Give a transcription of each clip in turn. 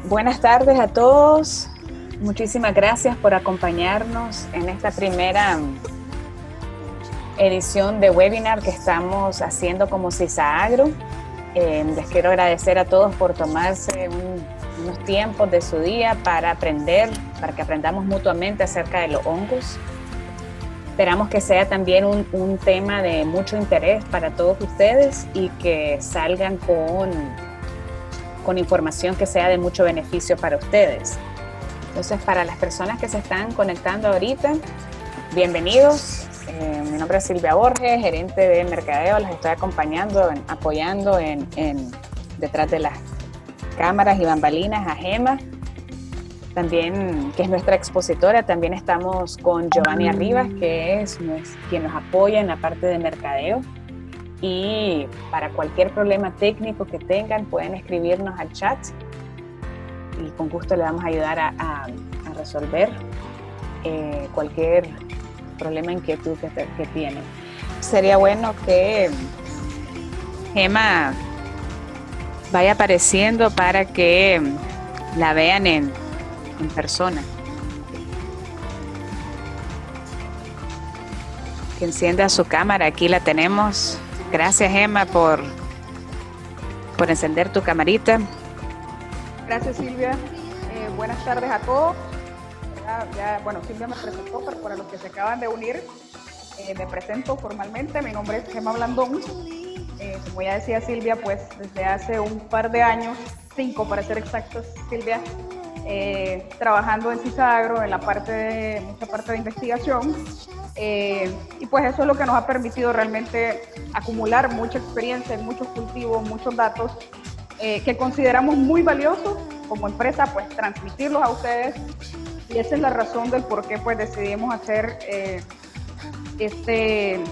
Buenas tardes a todos. Muchísimas gracias por acompañarnos en esta primera edición de webinar que estamos haciendo como CISA-Agro. Les quiero agradecer a todos por tomarse unos tiempos de su día para aprender, para que aprendamos mutuamente acerca de los hongos. Esperamos que sea también un tema de mucho interés para todos ustedes y que salgan con información que sea de mucho beneficio para ustedes. Entonces, para las personas que se están conectando ahorita, bienvenidos. Mi nombre es Silvia Borges, gerente de mercadeo. Los estoy acompañando, apoyando detrás de las cámaras y bambalinas a Gema, también, que es nuestra expositora. También estamos con Giovanni Arribas, que es quien nos apoya en la parte de mercadeo. Y para cualquier problema técnico que tengan, pueden escribirnos al chat y con gusto le vamos a ayudar a resolver cualquier problema, inquietud que tienen. Sería bueno que Gema vaya apareciendo para que la vean en persona. Que encienda su cámara, aquí la tenemos. Gracias, Gema, por encender tu camarita. Gracias, Silvia. Buenas tardes a todos. Bueno, Silvia me presentó, pero para los que se acaban de unir, me presento formalmente. Mi nombre es Gema Blandón. Como ya decía Silvia, pues desde hace un par de años, 5 para ser exactos, Silvia, trabajando en CISA-Agro en mucha parte de investigación. Y pues eso es lo que nos ha permitido realmente acumular mucha experiencia en muchos cultivos, muchos datos que consideramos muy valiosos como empresa, pues transmitirlos a ustedes, y esa es la razón del por qué pues decidimos hacer este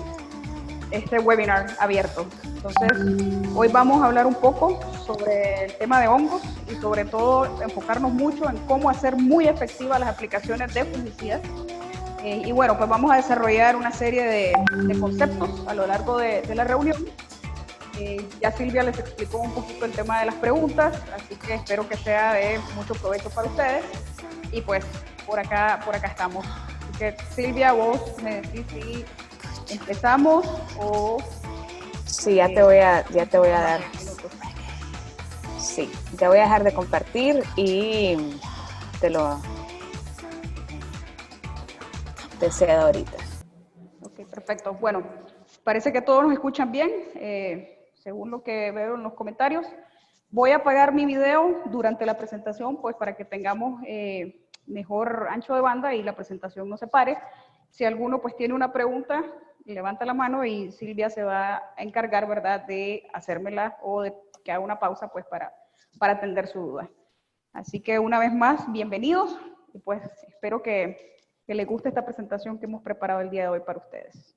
webinar abierto. Entonces, hoy vamos a hablar un poco sobre el tema de hongos y sobre todo enfocarnos mucho en cómo hacer muy efectivas las aplicaciones de fungicidas. Y bueno, pues vamos a desarrollar una serie de conceptos a lo largo de la reunión. Ya Silvia les explicó un poquito el tema de las preguntas, así que espero que sea de mucho provecho para ustedes. Y pues por acá estamos. Así que Silvia, vos me decís si empezamos o... Sí, ya te voy a dar. Sí, ya voy a dejar de compartir y te cedo ahorita. Ok, perfecto. Bueno, parece que todos nos escuchan bien, según lo que veo en los comentarios. Voy a apagar mi video durante la presentación, pues para que tengamos mejor ancho de banda y la presentación no se pare. Si alguno pues tiene una pregunta, levanta la mano y Silvia se va a encargar, ¿verdad?, de hacérmela o de que haga una pausa pues para atender su duda. Así que una vez más, bienvenidos y pues espero que les guste esta presentación que hemos preparado el día de hoy para ustedes.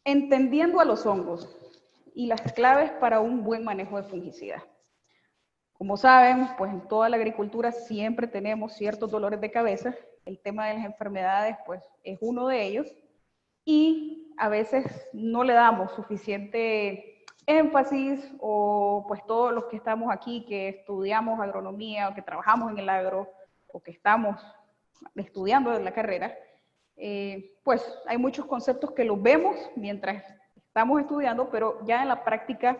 Entendiendo a los hongos y las claves para un buen manejo de fungicidas. Como saben, pues en toda la agricultura siempre tenemos ciertos dolores de cabeza. El tema de las enfermedades, pues es uno de ellos. Y a veces no le damos suficiente énfasis, o pues todos los que estamos aquí, que estudiamos agronomía o que trabajamos en el agro o que estamos estudiando en la carrera, pues hay muchos conceptos que los vemos mientras estamos estudiando, pero ya en la práctica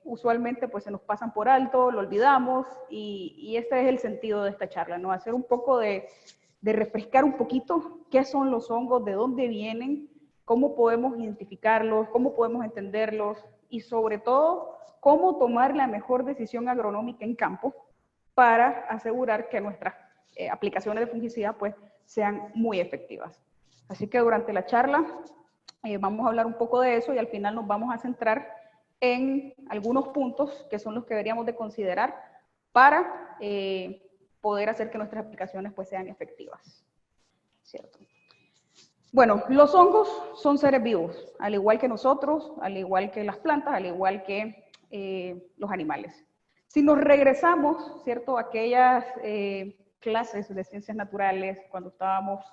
usualmente pues se nos pasan por alto, lo olvidamos, y ese es el sentido de esta charla, ¿no? Hacer un poco de refrescar un poquito qué son los hongos, de dónde vienen, cómo podemos identificarlos, cómo podemos entenderlos y sobre todo cómo tomar la mejor decisión agronómica en campo para asegurar que nuestras aplicaciones de fungicida pues sean muy efectivas. Así que durante la charla vamos a hablar un poco de eso y al final nos vamos a centrar en algunos puntos que son los que deberíamos de considerar para poder hacer que nuestras aplicaciones pues sean efectivas. ¿Cierto? Bueno, los hongos son seres vivos, al igual que nosotros, al igual que las plantas, al igual que los animales. Si nos regresamos, ¿cierto?, a aquellas clases de ciencias naturales cuando estábamos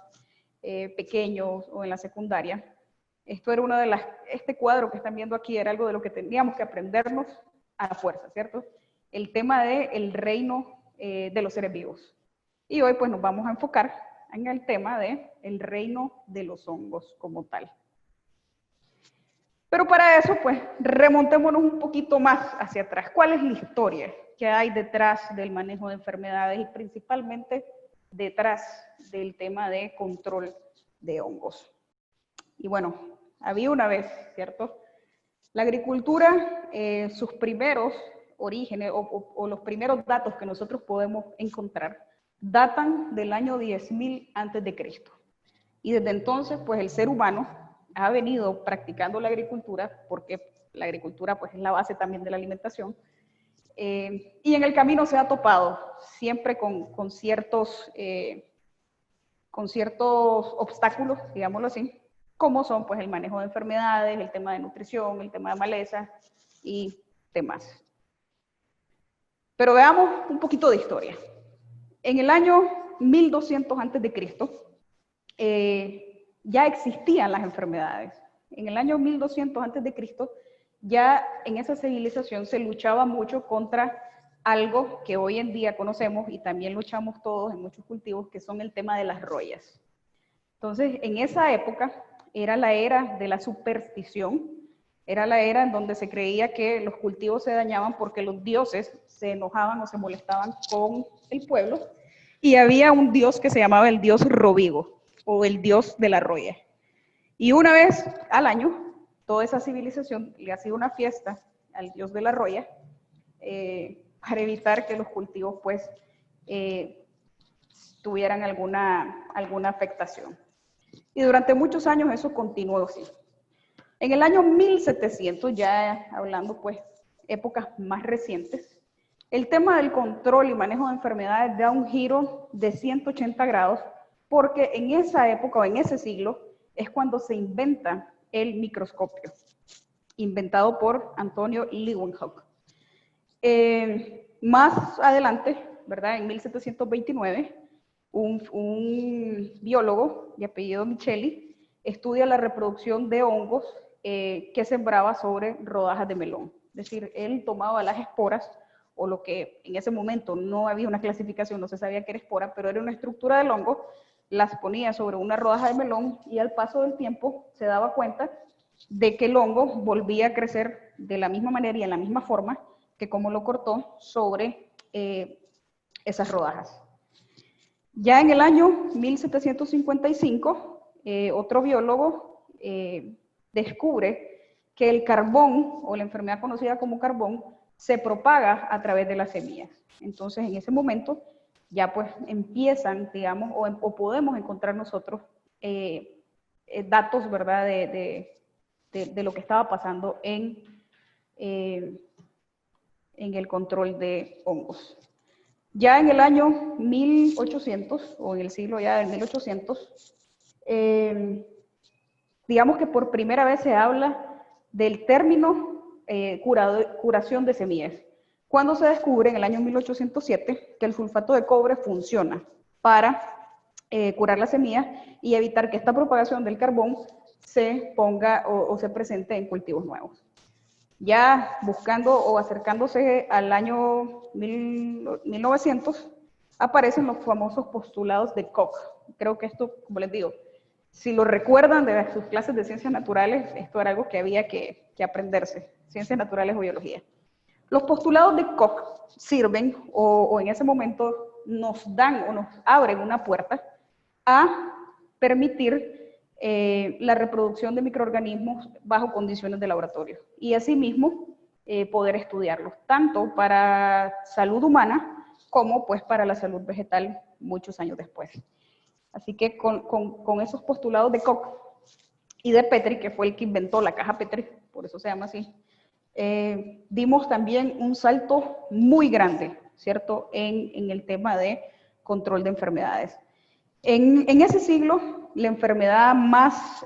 pequeños o en la secundaria, Esto era este cuadro que están viendo aquí era algo de lo que teníamos que aprendernos a la fuerza, ¿cierto? El tema del reino de los seres vivos. Y hoy pues nos vamos a enfocar en el tema del reino de los hongos como tal. Pero para eso pues remontémonos un poquito más hacia atrás. ¿Cuál es la historia que hay detrás del manejo de enfermedades y principalmente detrás del tema de control de hongos? Y bueno, había una vez, ¿cierto? La agricultura, sus primeros orígenes o los primeros datos que nosotros podemos encontrar datan del año 10.000 antes de Cristo. Y desde entonces, pues el ser humano ha venido practicando la agricultura, porque la agricultura pues es la base también de la alimentación, y en el camino se ha topado siempre con ciertos obstáculos, digámoslo así, como son pues el manejo de enfermedades, el tema de nutrición, el tema de malezas y demás. Pero veamos un poquito de historia. En el año 1200 antes de Cristo ya existían las enfermedades. En el año 1200 antes de Cristo ya en esa civilización se luchaba mucho contra algo que hoy en día conocemos y también luchamos todos en muchos cultivos, que son el tema de las royas. Entonces, en esa época era la era de la superstición, era la era en donde se creía que los cultivos se dañaban porque los dioses se enojaban o se molestaban con el pueblo, y había un dios que se llamaba el dios Rovigo, o el dios de la roya. Y una vez al año, toda esa civilización le hacía una fiesta al dios de la roya para evitar que los cultivos pues tuvieran alguna afectación. Y durante muchos años eso continuó así. En el año 1700, ya hablando pues épocas más recientes, el tema del control y manejo de enfermedades da un giro de 180 grados, porque en esa época o en ese siglo es cuando se inventa el microscopio, inventado por Antonio Leeuwenhoek. Más adelante, ¿verdad? En 1729, un biólogo de apellido Micheli estudia la reproducción de hongos que sembraba sobre rodajas de melón. Es decir, él tomaba las esporas, o lo que en ese momento no había una clasificación, no se sabía que era espora, pero era una estructura del hongo, las ponía sobre una rodaja de melón y al paso del tiempo se daba cuenta de que el hongo volvía a crecer de la misma manera y en la misma forma que como lo cortó sobre esas rodajas. Ya en el año 1755, otro biólogo descubre que el carbón, o la enfermedad conocida como carbón, se propaga a través de las semillas. Entonces, en ese momento, ya pues empiezan, digamos, o podemos encontrar nosotros datos, ¿verdad?, de lo que estaba pasando en el control de hongos. Ya en el año 1800, o en el siglo ya del 1800, digamos que por primera vez se habla del término curación de semillas. Cuando se descubre en el año 1807 que el sulfato de cobre funciona para curar la semilla y evitar que esta propagación del carbón se ponga o se presente en cultivos nuevos. Ya buscando o acercándose al año 1900, aparecen los famosos postulados de Koch. Creo que esto, como les digo, si lo recuerdan de sus clases de ciencias naturales, esto era algo que había que aprenderse, ciencias naturales o biología. Los postulados de Koch sirven, o en ese momento nos dan o nos abren una puerta a permitir la reproducción de microorganismos bajo condiciones de laboratorio y asimismo poder estudiarlos, tanto para salud humana como pues para la salud vegetal muchos años después. Así que con esos postulados de Koch y de Petri, que fue el que inventó la caja Petri, por eso se llama así, dimos también un salto muy grande, ¿cierto?, en el tema de control de enfermedades. En ese siglo, la enfermedad más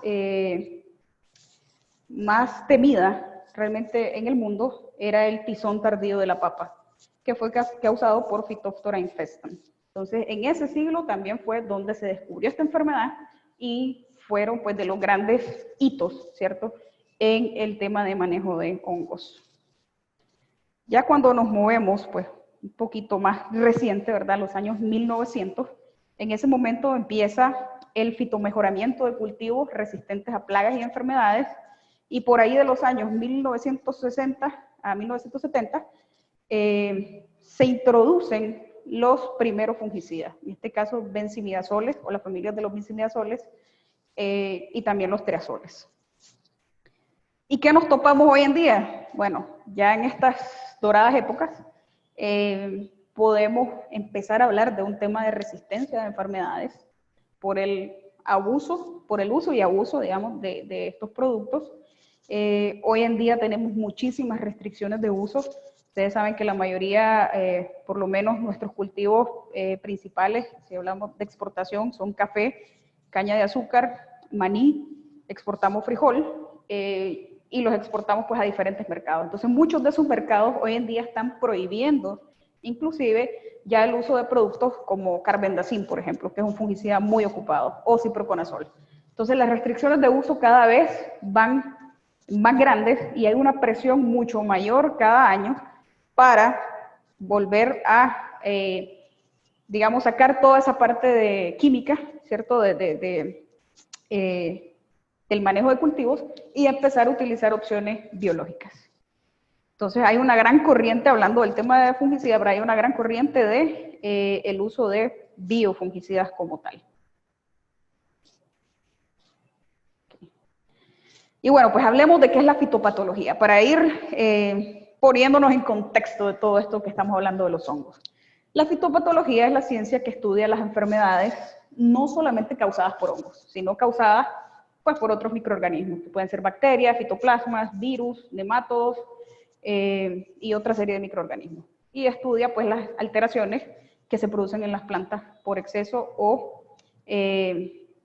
temida realmente en el mundo era el tizón tardío de la papa, que fue causado por Phytophthora infestan. Entonces, en ese siglo también fue donde se descubrió esta enfermedad y fueron pues de los grandes hitos, ¿cierto?, en el tema de manejo de hongos. Ya cuando nos movemos, pues un poquito más reciente, ¿verdad?, los años 1900, en ese momento empieza el fitomejoramiento de cultivos resistentes a plagas y enfermedades, y por ahí de los años 1960 a 1970 se introducen los primeros fungicidas, en este caso benzimidazoles o las familias de los benzimidazoles y también los triazoles. ¿Y qué nos topamos hoy en día? Bueno, ya en estas doradas épocas podemos empezar a hablar de un tema de resistencia de enfermedades por el uso y abuso, digamos, de estos productos. Hoy en día tenemos muchísimas restricciones de uso. Ustedes saben que la mayoría, por lo menos nuestros cultivos principales, si hablamos de exportación, son café, caña de azúcar, maní, exportamos frijol y los exportamos pues a diferentes mercados. Entonces muchos de esos mercados hoy en día están prohibiendo inclusive ya el uso de productos como carbendazim, por ejemplo, que es un fungicida muy ocupado, o ciproconazol. Entonces las restricciones de uso cada vez van más grandes y hay una presión mucho mayor cada año para volver a, digamos, sacar toda esa parte de química, ¿cierto?, del manejo de cultivos y empezar a utilizar opciones biológicas. Entonces hay una gran corriente, hablando del tema de fungicida, pero hay una gran corriente de el uso de biofungicidas como tal. Y bueno, pues hablemos de qué es la fitopatología, para ir poniéndonos en contexto de todo esto que estamos hablando de los hongos. La fitopatología es la ciencia que estudia las enfermedades no solamente causadas por hongos, sino causadas pues, por otros microorganismos, que pueden ser bacterias, fitoplasmas, virus, nemátodos, y otra serie de microorganismos. Y estudia pues las alteraciones que se producen en las plantas por exceso o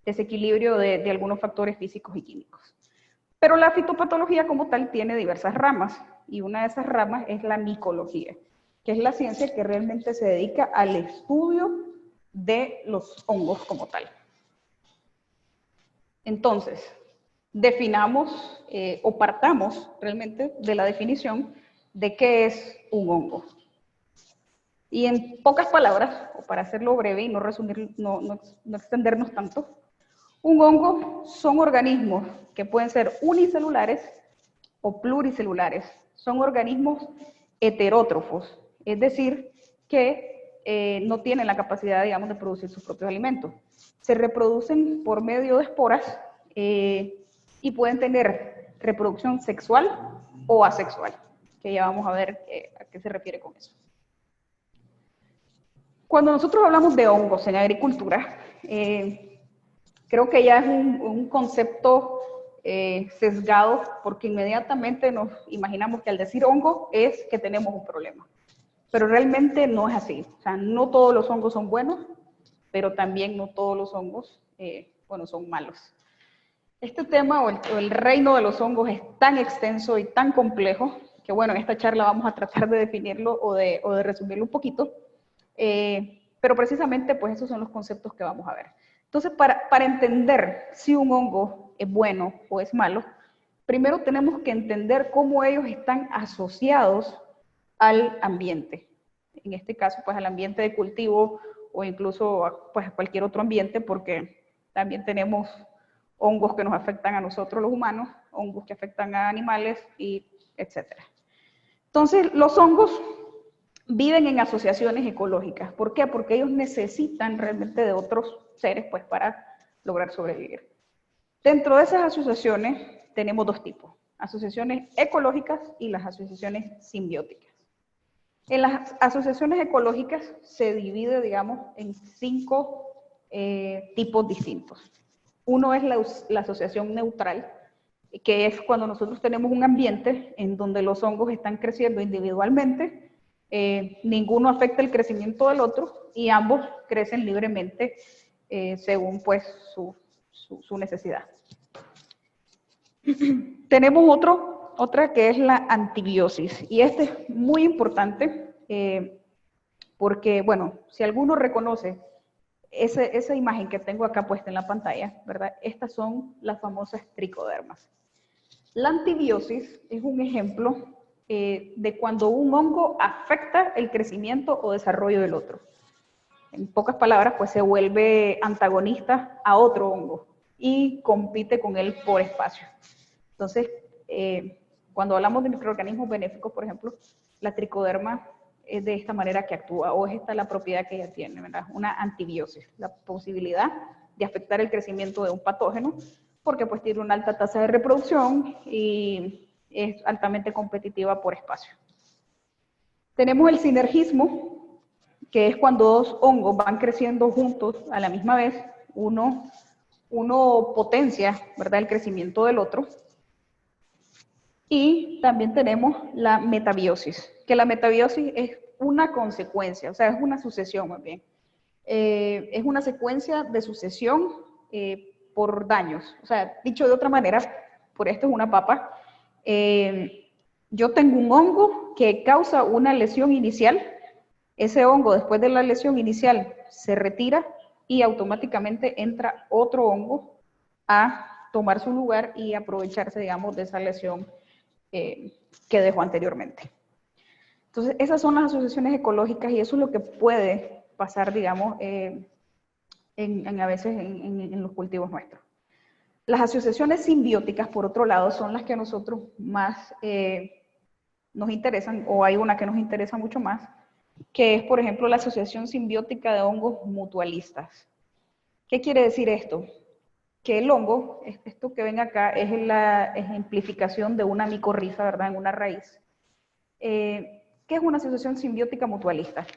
desequilibrio de algunos factores físicos y químicos. Pero la fitopatología como tal tiene diversas ramas, y una de esas ramas es la micología, que es la ciencia que realmente se dedica al estudio de los hongos como tal. Entonces, definamos o partamos realmente de la definición de qué es un hongo. Y en pocas palabras, o para hacerlo breve y no resumir, no extendernos tanto, un hongo son organismos que pueden ser unicelulares o pluricelulares. Son organismos heterótrofos, es decir, que no tienen la capacidad, digamos, de producir sus propios alimentos. Se reproducen por medio de esporas y pueden tener reproducción sexual o asexual, que ya vamos a ver a qué se refiere con eso. Cuando nosotros hablamos de hongos en agricultura, creo que ya es un concepto sesgado, porque inmediatamente nos imaginamos que al decir hongo es que tenemos un problema. Pero realmente no es así. O sea, no todos los hongos son buenos, pero también no todos los hongos, bueno, son malos. Este tema o el reino de los hongos es tan extenso y tan complejo que, bueno, en esta charla vamos a tratar de definirlo o de resumirlo un poquito, pero precisamente pues esos son los conceptos que vamos a ver. Entonces, para entender si un hongo es bueno o es malo, primero tenemos que entender cómo ellos están asociados al ambiente. En este caso, pues al ambiente de cultivo o incluso pues, a cualquier otro ambiente, porque también tenemos hongos que nos afectan a nosotros los humanos, hongos que afectan a animales, y etcétera. Entonces, los hongos viven en asociaciones ecológicas. ¿Por qué? Porque ellos necesitan realmente de otros seres pues, para lograr sobrevivir. Dentro de esas asociaciones tenemos dos tipos: asociaciones ecológicas y las asociaciones simbióticas. En las asociaciones ecológicas se divide, digamos, en 5 tipos distintos. Uno es la asociación neutral, que es cuando nosotros tenemos un ambiente en donde los hongos están creciendo individualmente, ninguno afecta el crecimiento del otro y ambos crecen libremente según pues su necesidad. Tenemos otra que es la antibiosis, y este es muy importante porque, bueno, si alguno reconoce esa imagen que tengo acá puesta en la pantalla, ¿verdad? Estas son las famosas tricodermas. La antibiosis es un ejemplo de cuando un hongo afecta el crecimiento o desarrollo del otro. En pocas palabras, pues se vuelve antagonista a otro hongo y compite con él por espacio. Entonces, cuando hablamos de microorganismos benéficos, por ejemplo, la tricoderma es de esta manera que actúa, o es esta la propiedad que ella tiene, ¿verdad? Una antibiosis, la posibilidad de afectar el crecimiento de un patógeno, porque pues tiene una alta tasa de reproducción y es altamente competitiva por espacio. Tenemos el sinergismo, que es cuando dos hongos van creciendo juntos a la misma vez, uno potencia, ¿verdad?, el crecimiento del otro. Y también tenemos la metabiosis, que la metabiosis es una consecuencia, o sea, es una sucesión más bien. Es una secuencia de sucesión por daños. O sea, dicho de otra manera, por esto es una papa, yo tengo un hongo que causa una lesión inicial, ese hongo después de la lesión inicial se retira y automáticamente entra otro hongo a tomar su lugar y aprovecharse, digamos, de esa lesión que dejó anteriormente. Entonces, esas son las asociaciones ecológicas y eso es lo que puede pasar, digamos, a veces en los cultivos nuestros. Las asociaciones simbióticas, por otro lado, son las que a nosotros más nos interesan, o hay una que nos interesa mucho más, que es, por ejemplo, la asociación simbiótica de hongos mutualistas. ¿Qué quiere decir esto? Que el hongo, esto que ven acá, es la ejemplificación de una micorriza, ¿verdad?, en una raíz. ¿Qué es una asociación simbiótica mutualista?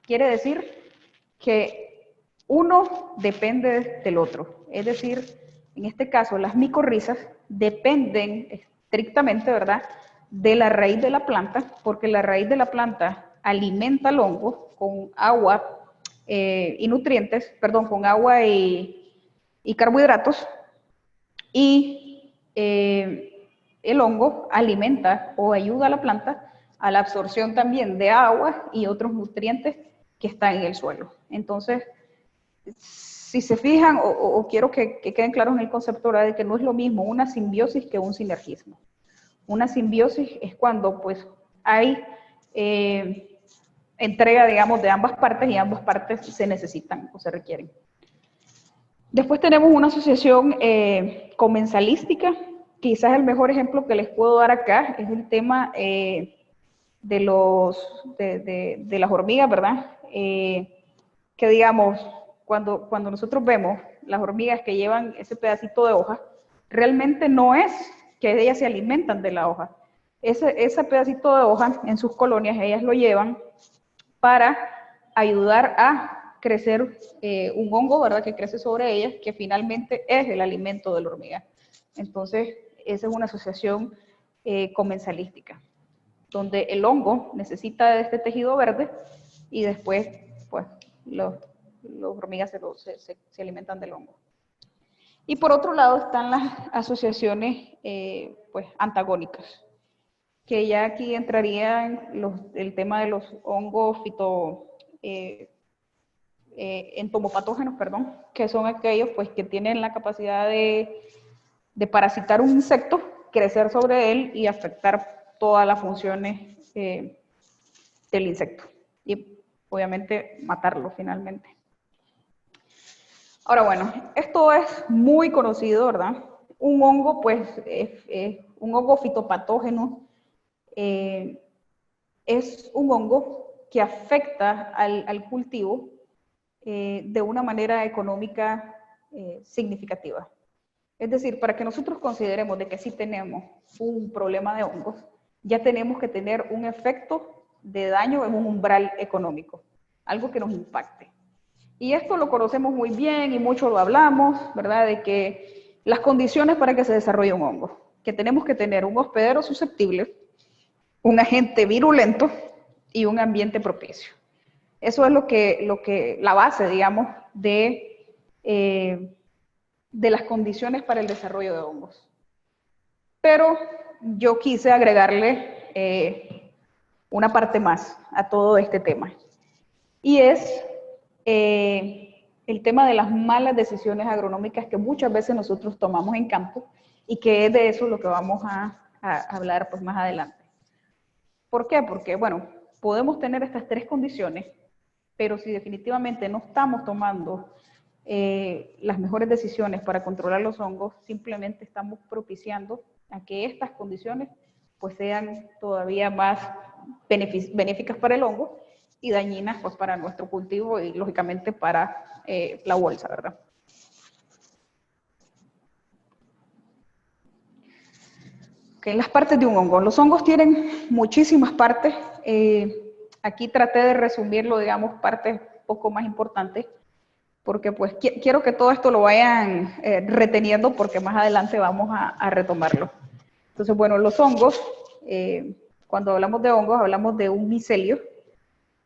Quiere decir que uno depende del otro. Es decir, en este caso, las micorrizas dependen estrictamente, ¿verdad?, de la raíz de la planta, porque la raíz de la planta alimenta al hongo con agua y nutrientes, perdón, con agua y carbohidratos, y el hongo alimenta o ayuda a la planta a la absorción también de agua y otros nutrientes que están en el suelo. Entonces, si se fijan, o quiero que queden claros en el concepto, ¿verdad?, de que no es lo mismo una simbiosis que un sinergismo. Una simbiosis es cuando pues hay entrega, digamos, de ambas partes y ambas partes se necesitan o se requieren. Después tenemos una asociación comensalística. Quizás el mejor ejemplo que les puedo dar acá es el tema de las hormigas, ¿verdad? Que digamos, cuando nosotros vemos las hormigas que llevan ese pedacito de hoja, realmente no es que ellas se alimentan de la hoja. Ese pedacito de hoja en sus colonias, ellas lo llevan para ayudar a crecer un hongo, ¿verdad?, que crece sobre ellas, que finalmente es el alimento de la hormiga. Entonces, esa es una asociación comensalística, donde el hongo necesita de este tejido verde y después, pues, los hormigas se alimentan del hongo. Y por otro lado están las asociaciones pues, antagónicas, que ya aquí entraría el tema de los hongos entomopatógenos, perdón, que son aquellos pues, que tienen la capacidad de parasitar un insecto, crecer sobre él y afectar todas las funciones del insecto. Y obviamente matarlo finalmente. Ahora bueno, esto es muy conocido, ¿verdad? Un hongo, pues, un hongo fitopatógeno es un hongo que afecta al cultivo de una manera económica significativa. Es decir, para que nosotros consideremos de que sí tenemos un problema de hongos, ya tenemos que tener un efecto de daño en un umbral económico, algo que nos impacte. Y esto lo conocemos muy bien y mucho lo hablamos, ¿verdad? De que las condiciones para que se desarrolle un hongo, que tenemos que tener un hospedero susceptible, un agente virulento y un ambiente propicio. Eso es la base, digamos, de las condiciones para el desarrollo de hongos. Pero yo quise agregarle una parte más a todo este tema. Y es el tema de las malas decisiones agronómicas que muchas veces nosotros tomamos en campo y que es de eso lo que vamos a hablar pues más adelante. ¿Por qué? Porque, bueno, podemos tener estas tres condiciones, pero si definitivamente no estamos tomando las mejores decisiones para controlar los hongos, simplemente estamos propiciando a que estas condiciones pues sean todavía más benéficas para el hongo y dañinas pues para nuestro cultivo y lógicamente para la bolsa, ¿verdad? Okay, las partes de un hongo. Los hongos tienen muchísimas partes. Aquí traté de resumirlo, digamos, partes un poco más importantes, porque pues quiero que todo esto lo vayan reteniendo, porque más adelante vamos a retomarlo. Entonces, bueno, los hongos, cuando hablamos de hongos, hablamos de un micelio,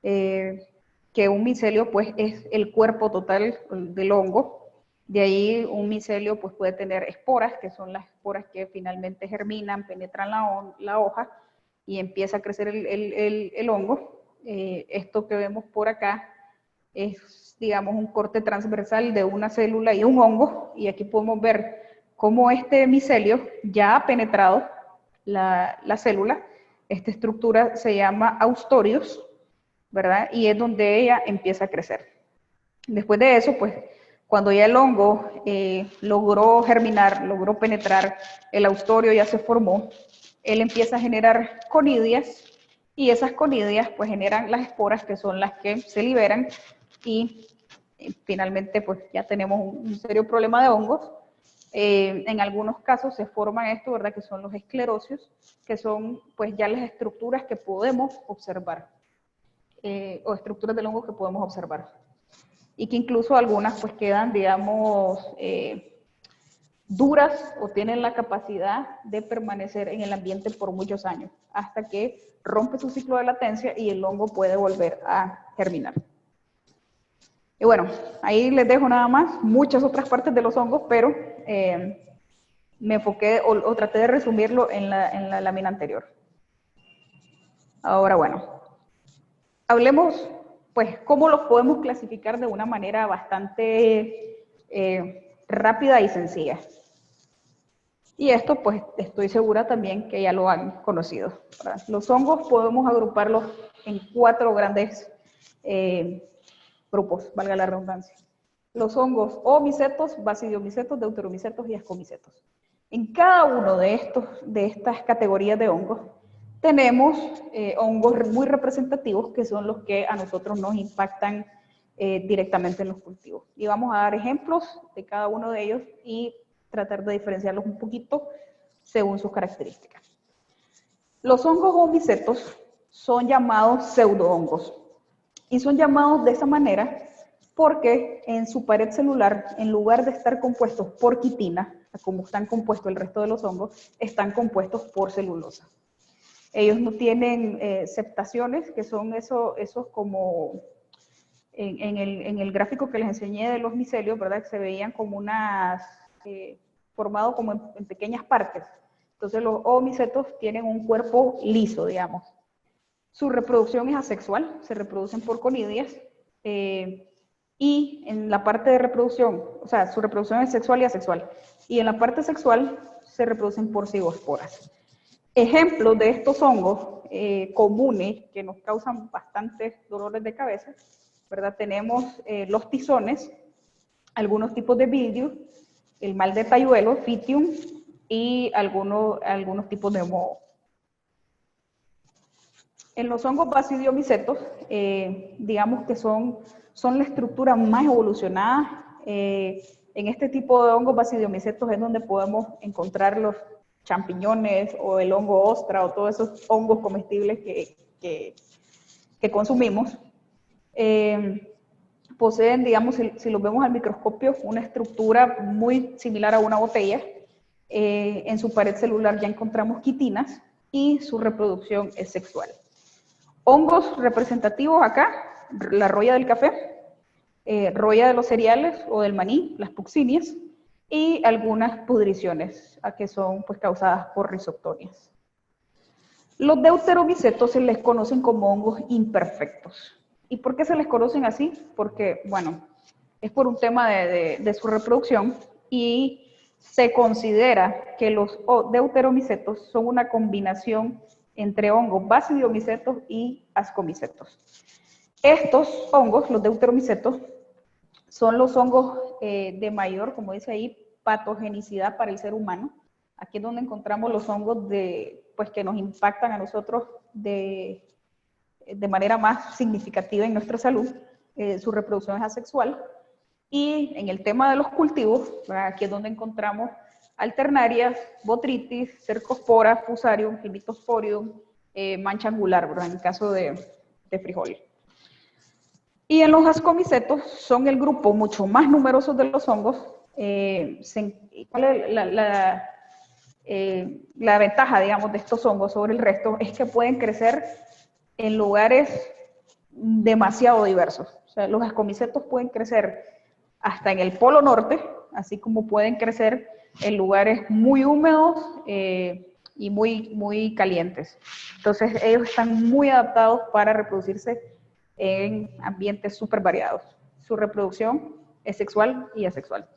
que un micelio pues es el cuerpo total del hongo. De ahí un micelio pues puede tener esporas, que son las esporas que finalmente germinan, penetran la hoja y empieza a crecer el hongo. Esto que vemos por acá es, digamos, un corte transversal de una célula y un hongo, y aquí podemos ver cómo este micelio ya ha penetrado la célula. Esta estructura se llama austorios, ¿verdad? Y es donde ella empieza a crecer. Después de eso, pues, cuando ya el hongo logró germinar, logró penetrar, el austorio ya se formó, él empieza a generar conidias, y esas conidias pues generan las esporas, que son las que se liberan, y finalmente pues ya tenemos un serio problema de hongos. En algunos casos se forman esto, ¿verdad? Que son los esclerosios, que son pues ya las estructuras que podemos observar, o estructuras del hongo que podemos observar. Y que incluso algunas pues quedan, digamos, duras o tienen la capacidad de permanecer en el ambiente por muchos años, hasta que rompe su ciclo de latencia y el hongo puede volver a germinar. Y bueno, ahí les dejo nada más muchas otras partes de los hongos, pero me enfoqué o traté de resumirlo en la lámina anterior. Ahora, bueno, hablemos pues cómo los podemos clasificar de una manera bastante rápida y sencilla. Y esto pues estoy segura también que ya lo han conocido, ¿verdad? Los hongos podemos agruparlos en 4 grandes grupos, valga la redundancia. Los hongos omicetos, basidiomicetos, deuteromicetos y ascomicetos. En cada uno de estas categorías de hongos tenemos hongos muy representativos, que son los que a nosotros nos impactan directamente en los cultivos. Y vamos a dar ejemplos de cada uno de ellos y tratar de diferenciarlos un poquito según sus características. Los hongos omicetos son llamados pseudohongos, y son llamados de esa manera porque en su pared celular, en lugar de estar compuestos por quitina, como están compuestos el resto de los hongos, están compuestos por celulosa. Ellos no tienen septaciones, que son esos como en el gráfico que les enseñé de los micelios, ¿verdad? Que se veían como unas, formado como en pequeñas partes. Entonces los omicetos tienen un cuerpo liso, digamos. Su reproducción es asexual, se reproducen por conidias, y en la parte de reproducción, o sea, su reproducción es sexual y asexual, y en la parte sexual se reproducen por cigosporas. Ejemplos de estos hongos comunes que nos causan bastantes dolores de cabeza, ¿verdad? Tenemos los tizones, algunos tipos de bildio, el mal de Tayuelo, Fitium, y algunos tipos de moho. En los hongos basidiomicetos, digamos que son la estructura más evolucionada. En este tipo de hongos basidiomicetos es donde podemos encontrar los champiñones o el hongo ostra o todos esos hongos comestibles que consumimos. Poseen, digamos, si los vemos al microscopio, una estructura muy similar a una botella. En su pared celular ya encontramos quitinas y su reproducción es sexual. Hongos representativos acá, la roya del café, roya de los cereales o del maní, las puccinias, y algunas pudriciones, que son pues causadas por rizoctonias. Los deuteromicetos se les conocen como hongos imperfectos. ¿Y por qué se les conocen así? Porque, bueno, es por un tema de su reproducción y se considera que los deuteromicetos son una combinación entre hongos basidiomicetos y ascomicetos. Estos hongos, los deuteromicetos, son los hongos de mayor, como dice ahí, patogenicidad para el ser humano. Aquí es donde encontramos los hongos pues, que nos impactan a nosotros de manera más significativa en nuestra salud. Su reproducción es asexual. Y en el tema de los cultivos, aquí es donde encontramos alternarias, botrytis, cercospora, fusarium, filitosporium, mancha angular, ¿verdad? En el caso de frijol. Y en los ascomicetos son el grupo mucho más numeroso de los hongos. ¿Cuál es la ventaja, digamos, de estos hongos sobre el resto? Es que pueden crecer en lugares demasiado diversos. O sea, los ascomicetos pueden crecer hasta en el polo norte, así como pueden crecer en lugares muy húmedos y muy calientes. Entonces, ellos están muy adaptados para reproducirse en ambientes súper variados. Su reproducción es sexual y asexual.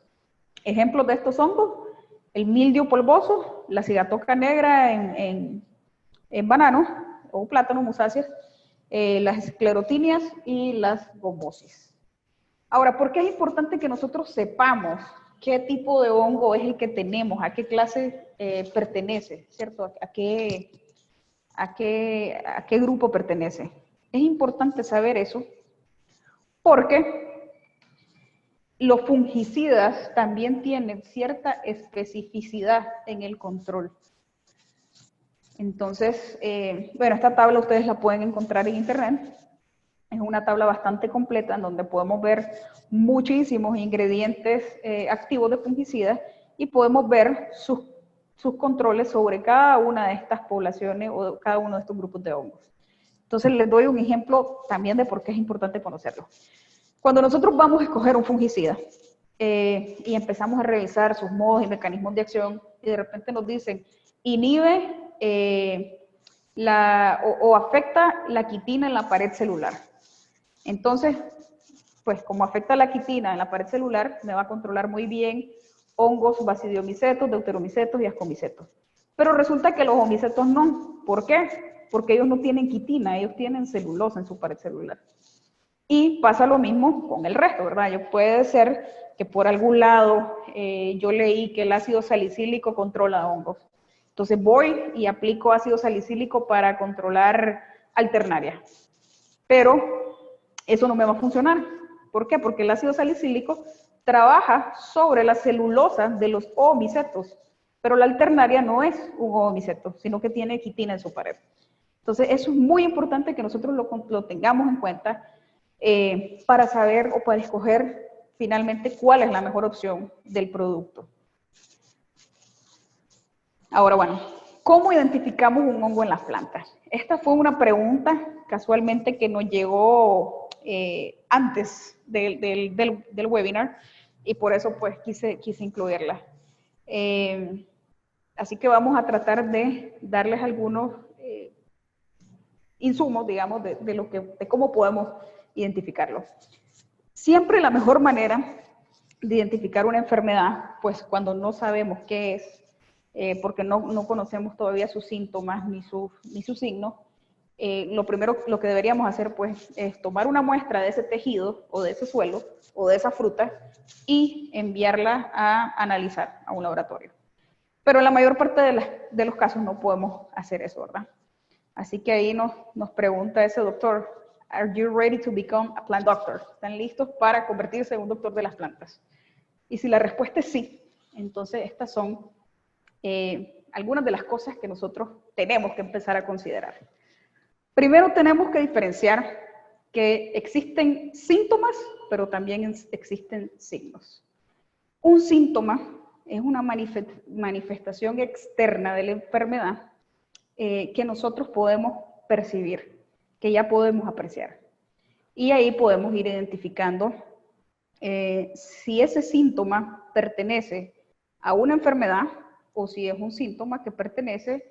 Ejemplos de estos hongos: el mildio polvoso, la cigatoca negra en banano o plátano, musáceas, las esclerotinias y las gommosis. Ahora, ¿por qué es importante que nosotros sepamos qué tipo de hongo es el que tenemos, a qué clase pertenece, ¿cierto? ¿A qué grupo pertenece? Es importante saber eso porque los fungicidas también tienen cierta especificidad en el control. Entonces, bueno, esta tabla ustedes la pueden encontrar en internet. Es una tabla bastante completa en donde podemos ver muchísimos ingredientes activos de fungicidas y podemos ver sus controles sobre cada una de estas poblaciones o cada uno de estos grupos de hongos. Entonces les doy un ejemplo también de por qué es importante conocerlo. Cuando nosotros vamos a escoger un fungicida y empezamos a revisar sus modos y mecanismos de acción y de repente nos dicen inhibe o afecta la quitina en la pared celular. Entonces, pues como afecta la quitina en la pared celular, me va a controlar muy bien hongos basidiomicetos, deuteromicetos y ascomicetos. Pero resulta que los omicetos no. ¿Por qué? Porque ellos no tienen quitina, ellos tienen celulosa en su pared celular. Y pasa lo mismo con el resto, ¿verdad? Puede ser que por algún lado yo leí que el ácido salicílico controla hongos. Entonces voy y aplico ácido salicílico para controlar alternaria. Pero eso no me va a funcionar. ¿Por qué? Porque el ácido salicílico trabaja sobre la celulosa de los oomicetos, pero la alternaria no es un oomiceto, sino que tiene quitina en su pared. Entonces, eso es muy importante que nosotros lo tengamos en cuenta para saber o para escoger finalmente cuál es la mejor opción del producto. Ahora, bueno, ¿cómo identificamos un hongo en las plantas? Esta fue una pregunta casualmente que nos llegó antes del webinar y por eso pues quise incluirla. Así que vamos a tratar de darles algunos insumos, digamos, de cómo podemos identificarlo. Siempre la mejor manera de identificar una enfermedad, pues cuando no sabemos qué es, porque no conocemos todavía sus síntomas ni sus signos, lo que deberíamos hacer pues es tomar una muestra de ese tejido o de ese suelo o de esa fruta y enviarla a analizar a un laboratorio. Pero en la mayor parte de los casos no podemos hacer eso, ¿verdad? Así que ahí nos pregunta ese doctor, ¿Are you ready to become a plant doctor? ¿Están listos para convertirse en un doctor de las plantas? Y si la respuesta es sí, entonces estas son algunas de las cosas que nosotros tenemos que empezar a considerar. Primero tenemos que diferenciar que existen síntomas, pero también existen signos. Un síntoma es una manifestación externa de la enfermedad que nosotros podemos percibir, que ya podemos apreciar. Y ahí podemos ir identificando si ese síntoma pertenece a una enfermedad o si es un síntoma que pertenece,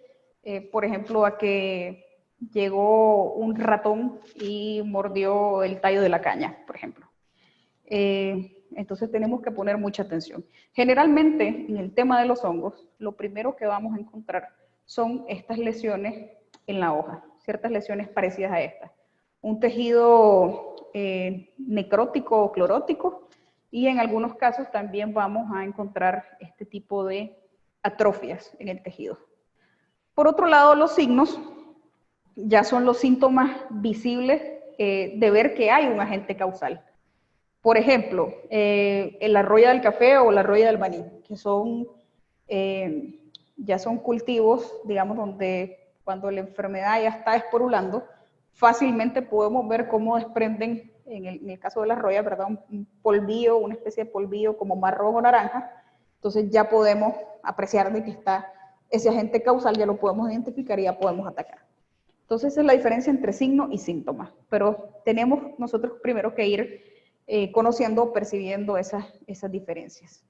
por ejemplo, a que llegó un ratón y mordió el tallo de la caña, por ejemplo. Entonces tenemos que poner mucha atención. Generalmente, en el tema de los hongos, lo primero que vamos a encontrar son estas lesiones en la hoja, ciertas lesiones parecidas a estas. Un tejido necrótico o clorótico, y en algunos casos también vamos a encontrar este tipo de atrofias en el tejido. Por otro lado, los signos ya son los síntomas visibles de ver que hay un agente causal. Por ejemplo, la roya del café o la roya del maní, que son, ya son cultivos, digamos, donde cuando la enfermedad ya está esporulando, fácilmente podemos ver cómo desprenden, en el caso de la roya, ¿verdad? Un polvillo, una especie de polvillo como marrón o naranja. Entonces ya podemos apreciar de que está ese agente causal, ya lo podemos identificar y ya podemos atacar. Entonces esa es la diferencia entre signo y síntoma, pero tenemos nosotros primero que ir conociendo o percibiendo esas diferencias.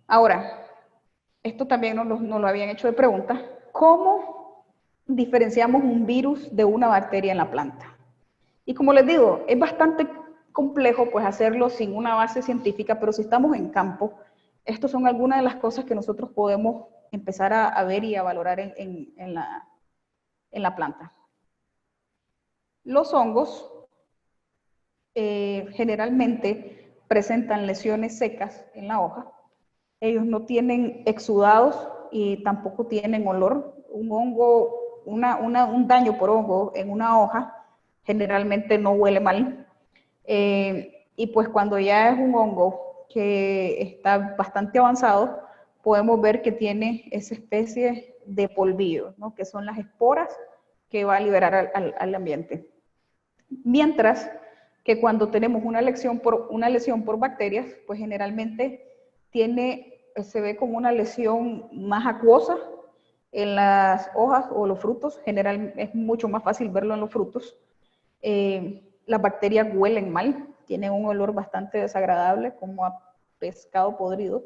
Ahora, esto también nos lo habían hecho de pregunta, ¿cómo diferenciamos un virus de una bacteria en la planta? Y como les digo, es bastante complejo pues hacerlo sin una base científica, pero si estamos en campo, estas son algunas de las cosas que nosotros podemos empezar a ver y a valorar en la planta. Los hongos generalmente presentan lesiones secas en la hoja. Ellos no tienen exudados y tampoco tienen olor. Un hongo, un daño por hongo en una hoja generalmente no huele mal. Y pues cuando ya es un hongo que está bastante avanzado, podemos ver que tiene esa especie de polvillo, ¿no? Que son las esporas que va a liberar al ambiente. Mientras que cuando tenemos una lesión por bacterias, pues generalmente se ve como una lesión más acuosa en las hojas o los frutos. Generalmente es mucho más fácil verlo en los frutos. Las bacterias huelen mal, tienen un olor bastante desagradable, como a pescado podrido.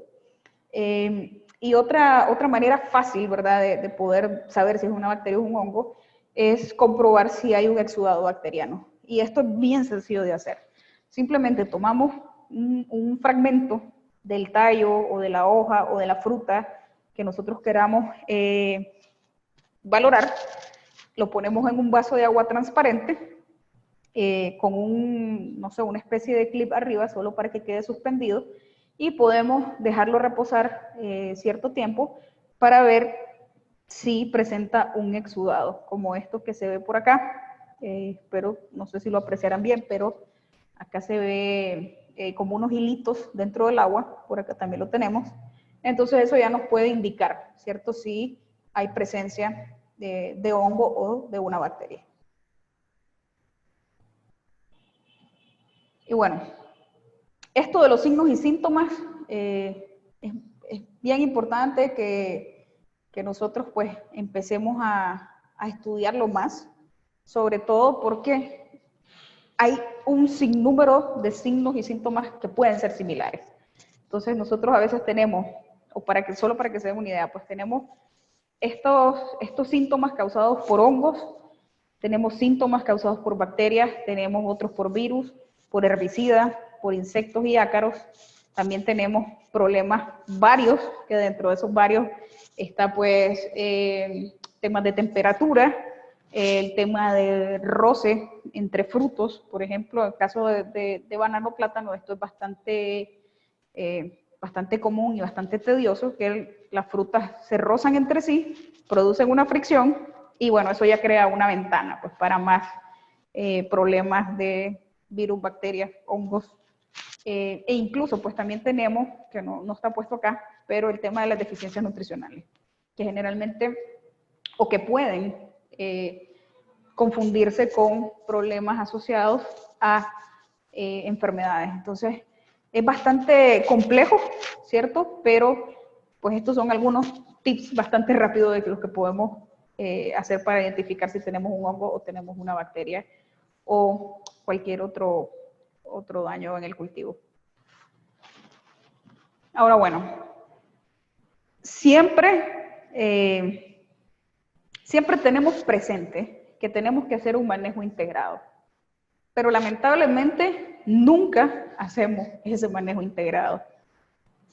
Y otra manera fácil, ¿verdad?, de poder saber si es una bacteria o un hongo, es comprobar si hay un exudado bacteriano. Y esto es bien sencillo de hacer. Simplemente tomamos un fragmento del tallo o de la hoja o de la fruta que nosotros queramos valorar, lo ponemos en un vaso de agua transparente con no sé, una especie de clip arriba solo para que quede suspendido, y podemos dejarlo reposar cierto tiempo para ver si presenta un exudado, como esto que se ve por acá. Pero no sé si lo apreciarán bien, pero acá se ve como unos hilitos dentro del agua, por acá también lo tenemos. Entonces eso ya nos puede indicar, ¿cierto?, si hay presencia de hongo o de una bacteria. Y bueno, esto de los signos y síntomas es bien importante que nosotros pues empecemos a estudiarlo más, sobre todo porque hay un sinnúmero de signos y síntomas que pueden ser similares. Entonces nosotros a veces tenemos, solo para que se den una idea, pues tenemos estos síntomas causados por hongos, tenemos síntomas causados por bacterias, tenemos otros por virus, por herbicidas, por insectos y ácaros. También tenemos problemas varios, que dentro de esos varios está pues temas de temperatura, el tema de roce entre frutos. Por ejemplo, en el caso de banano plátano, esto es bastante común y bastante tedioso, que las frutas se rozan entre sí, producen una fricción, y bueno, eso ya crea una ventana pues para más problemas de virus, bacterias, hongos, e incluso pues también tenemos, que no está puesto acá, pero el tema de las deficiencias nutricionales, que generalmente, o que pueden confundirse con problemas asociados a enfermedades. Entonces, es bastante complejo, ¿cierto? Pero pues estos son algunos tips bastante rápidos de los que podemos hacer para identificar si tenemos un hongo o tenemos una bacteria o cualquier otro daño en el cultivo. Ahora, bueno, siempre tenemos presente que tenemos que hacer un manejo integrado. pero lamentablemente nunca hacemos ese manejo integrado.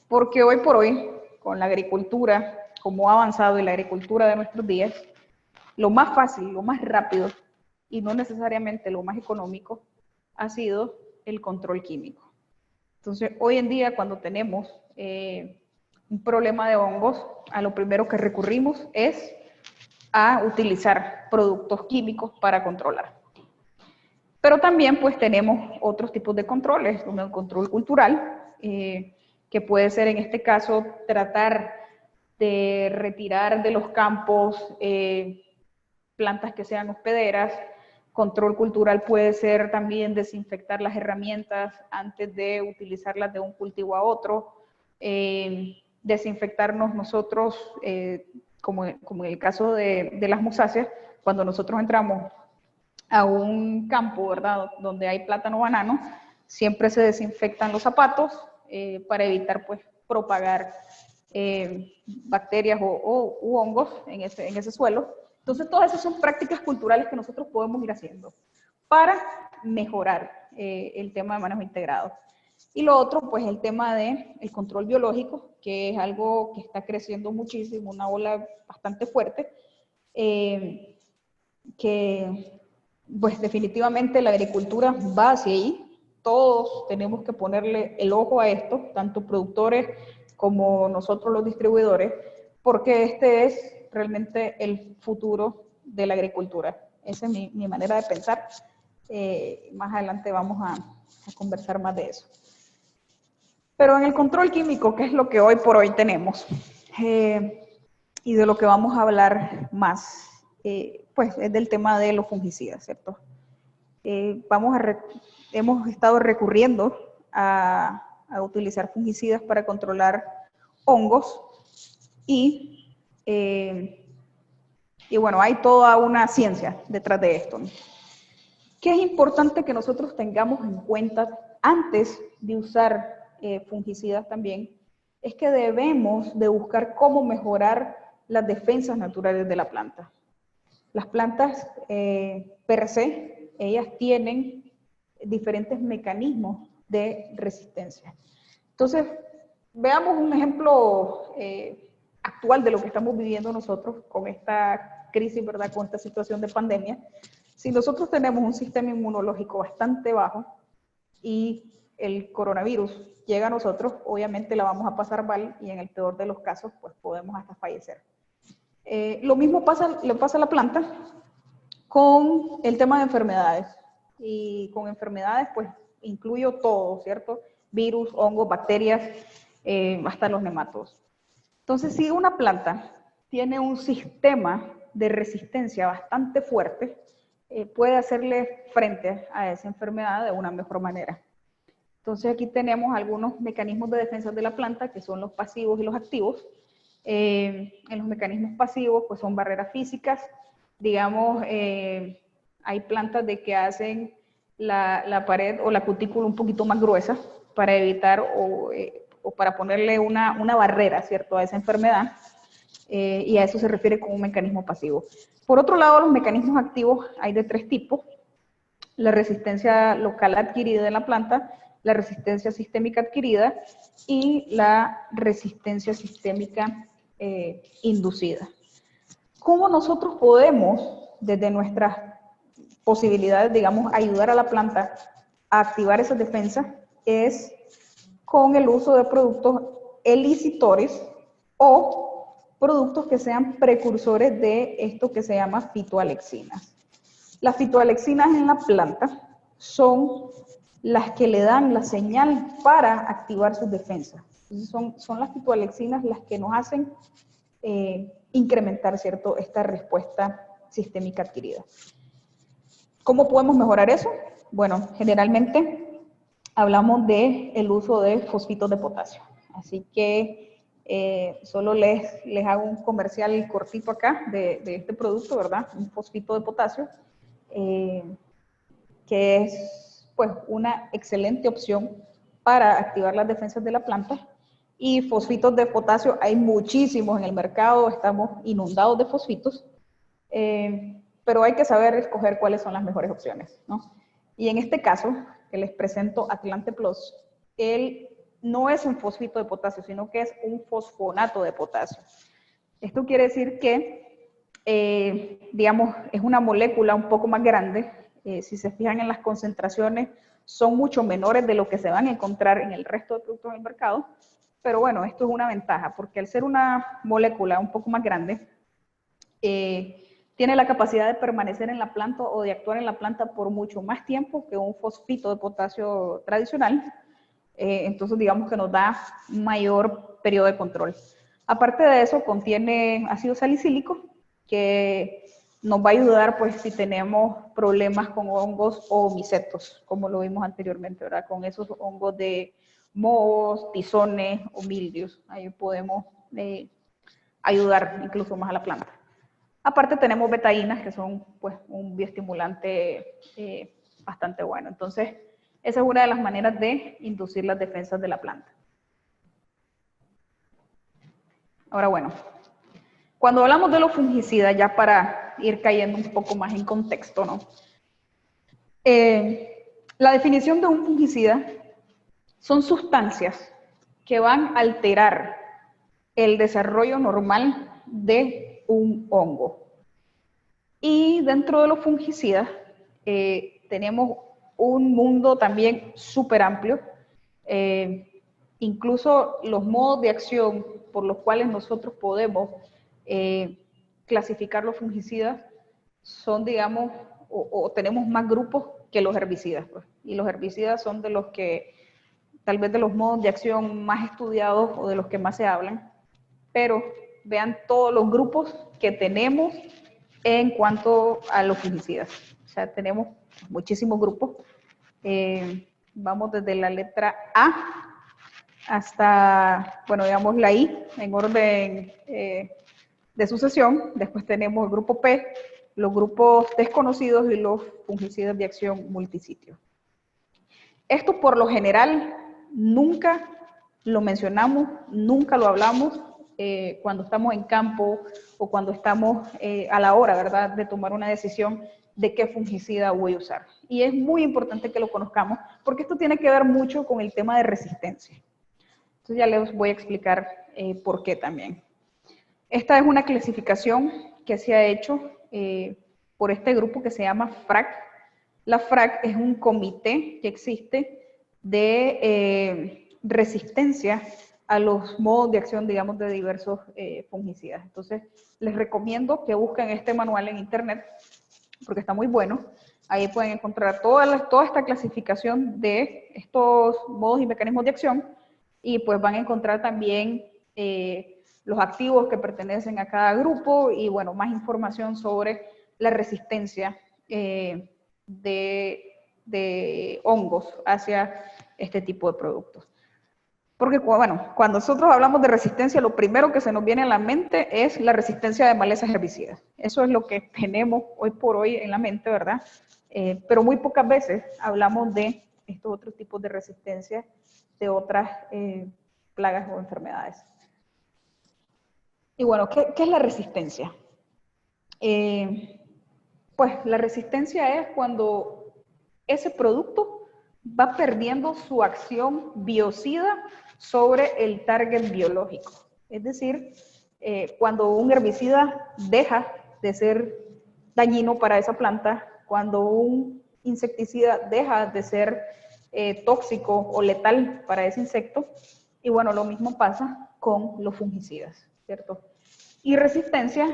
Porque hoy por hoy, con la agricultura, como ha avanzado en la agricultura de nuestros días, lo más fácil, lo más rápido y no necesariamente lo más económico ha sido el control químico. Entonces, hoy en día cuando tenemos un problema de hongos, a lo primero que recurrimos es a utilizar productos químicos para controlar. Pero también pues tenemos otros tipos de controles, como el control cultural, que puede ser en este caso tratar de retirar de los campos plantas que sean hospederas. Control cultural puede ser también desinfectar las herramientas antes de utilizarlas de un cultivo a otro, desinfectarnos nosotros, como en el caso de las musáceas, cuando nosotros entramos a un campo, ¿verdad?, donde hay plátano o banano, siempre se desinfectan los zapatos para evitar pues propagar bacterias u hongos en ese suelo. Entonces todas esas son prácticas culturales que nosotros podemos ir haciendo para mejorar el tema de manejo integrado. Y lo otro, pues el tema del control biológico, que es algo que está creciendo muchísimo, una ola bastante fuerte, que pues definitivamente la agricultura va hacia ahí. Todos tenemos que ponerle el ojo a esto, tanto productores como nosotros los distribuidores, porque este es realmente el futuro de la agricultura. Esa es mi manera de pensar. Más adelante vamos a conversar más de eso. Pero en el control químico, que es lo que hoy por hoy tenemos, y de lo que vamos a hablar más, pues es del tema de los fungicidas, ¿cierto? Hemos estado recurriendo a utilizar fungicidas para controlar hongos y bueno, hay toda una ciencia detrás de esto, ¿no? ¿Qué es importante que nosotros tengamos en cuenta antes de usar fungicidas también? Es que debemos de buscar cómo mejorar las defensas naturales de la planta. Las plantas per se, ellas tienen diferentes mecanismos de resistencia. Entonces, veamos un ejemplo actual de lo que estamos viviendo nosotros con esta crisis, ¿verdad?, con esta situación de pandemia. Si nosotros tenemos un sistema inmunológico bastante bajo y el coronavirus llega a nosotros, obviamente la vamos a pasar mal y en el peor de los casos, pues podemos hasta fallecer. Lo mismo le pasa a la planta con el tema de enfermedades. Y con enfermedades, pues incluyo todo, ¿cierto? Virus, hongos, bacterias, hasta los nematodos. Entonces, si una planta tiene un sistema de resistencia bastante fuerte, puede hacerle frente a esa enfermedad de una mejor manera. Entonces, aquí tenemos algunos mecanismos de defensa de la planta, que son los pasivos y los activos. En los mecanismos pasivos, pues son barreras físicas. Digamos, hay plantas de que hacen la pared o la cutícula un poquito más gruesa para evitar o para ponerle una barrera, ¿cierto?, a esa enfermedad. Y a eso se refiere como un mecanismo pasivo. Por otro lado, los mecanismos activos hay de tres tipos: la resistencia local adquirida en la planta, la resistencia sistémica adquirida y la resistencia sistémica inducida. ¿Cómo nosotros podemos, desde nuestras posibilidades, digamos, ayudar a la planta a activar esas defensas? Es con el uso de productos elicitores o productos que sean precursores de esto que se llama fitoalexinas. Las fitoalexinas en la planta son las que le dan la señal para activar sus defensas. Entonces son las fitoalexinas las que nos hacen incrementar, ¿cierto?, esta respuesta sistémica adquirida. ¿Cómo podemos mejorar eso? Bueno, generalmente hablamos del uso de fosfitos de potasio. Así que solo les hago un comercial cortito acá de este producto, ¿verdad? Un fosfito de potasio, que es pues una excelente opción para activar las defensas de la planta. Y fosfitos de potasio hay muchísimos en el mercado, estamos inundados de fosfitos, pero hay que saber escoger cuáles son las mejores opciones, ¿no? Y en este caso, que les presento Atlante Plus, él no es un fosfito de potasio, sino que es un fosfonato de potasio. Esto quiere decir que, digamos, es una molécula un poco más grande. Si se fijan en las concentraciones, son mucho menores de lo que se van a encontrar en el resto de productos del mercado. Pero bueno, esto es una ventaja, porque al ser una molécula un poco más grande, tiene la capacidad de permanecer en la planta o de actuar en la planta por mucho más tiempo que un fosfito de potasio tradicional. Entonces, digamos que nos da mayor periodo de control. Aparte de eso, contiene ácido salicílico, que nos va a ayudar, pues, si tenemos problemas con hongos o micetos, como lo vimos anteriormente, ¿verdad? Con esos hongos de mohos, tizones o mildios. Ahí podemos ayudar incluso más a la planta. Aparte tenemos betaínas, que son, pues, un bioestimulante bastante bueno. Entonces, esa es una de las maneras de inducir las defensas de la planta. Ahora, bueno, cuando hablamos de los fungicidas, ya para ir cayendo un poco más en contexto, ¿no? La definición de un fungicida son sustancias que van a alterar el desarrollo normal de un hongo. Y dentro de los fungicidas tenemos un mundo también súper amplio. Incluso los modos de acción por los cuales nosotros podemos clasificar los fungicidas son, digamos, o tenemos más grupos que los herbicidas, pues. Y los herbicidas son de los que, tal vez de los modos de acción más estudiados o de los que más se hablan, pero vean todos los grupos que tenemos en cuanto a los fungicidas. O sea, tenemos muchísimos grupos. Vamos desde la letra A hasta, bueno, digamos la I, en orden de sucesión. Después tenemos el grupo P, los grupos desconocidos y los fungicidas de acción multisitio. Esto por lo general nunca lo mencionamos, nunca lo hablamos cuando estamos en campo o cuando estamos a la hora, ¿verdad?, de tomar una decisión de qué fungicida voy a usar. Y es muy importante que lo conozcamos porque esto tiene que ver mucho con el tema de resistencia. Entonces ya les voy a explicar por qué también. Esta es una clasificación que se ha hecho por este grupo que se llama FRAC. La FRAC es un comité que existe de resistencia a los modos de acción, digamos, de diversos fungicidas. Entonces, les recomiendo que busquen este manual en internet, porque está muy bueno. Ahí pueden encontrar toda esta clasificación de estos modos y mecanismos de acción, y pues van a encontrar también los activos que pertenecen a cada grupo, y bueno, más información sobre la resistencia de hongos hacia este tipo de productos. Porque, bueno, cuando nosotros hablamos de resistencia, lo primero que se nos viene a la mente es la resistencia de malezas herbicidas. Eso es lo que tenemos hoy por hoy en la mente, ¿verdad? Pero muy pocas veces hablamos de estos otros tipos de resistencia de otras plagas o enfermedades. Y bueno, ¿qué es la resistencia? Pues la resistencia es cuando ese producto va perdiendo su acción biocida sobre el target biológico. Es decir, cuando un herbicida deja de ser dañino para esa planta, cuando un insecticida deja de ser tóxico o letal para ese insecto, y bueno, lo mismo pasa con los fungicidas, ¿cierto? Y resistencia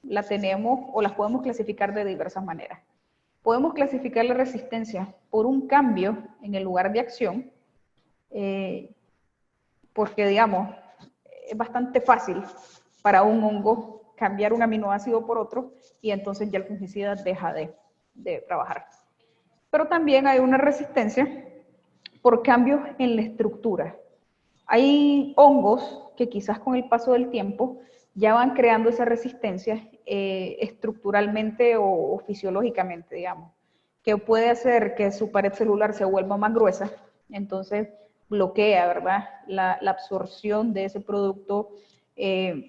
la tenemos o las podemos clasificar de diversas maneras. Podemos clasificar la resistencia por un cambio en el lugar de acción, porque, digamos, es bastante fácil para un hongo cambiar un aminoácido por otro y entonces ya el fungicida deja de trabajar. Pero también hay una resistencia por cambios en la estructura. Hay hongos que quizás con el paso del tiempo ya van creando esa resistencia estructuralmente o fisiológicamente, digamos, que puede hacer que su pared celular se vuelva más gruesa, entonces bloquea, ¿verdad?, la absorción de ese producto.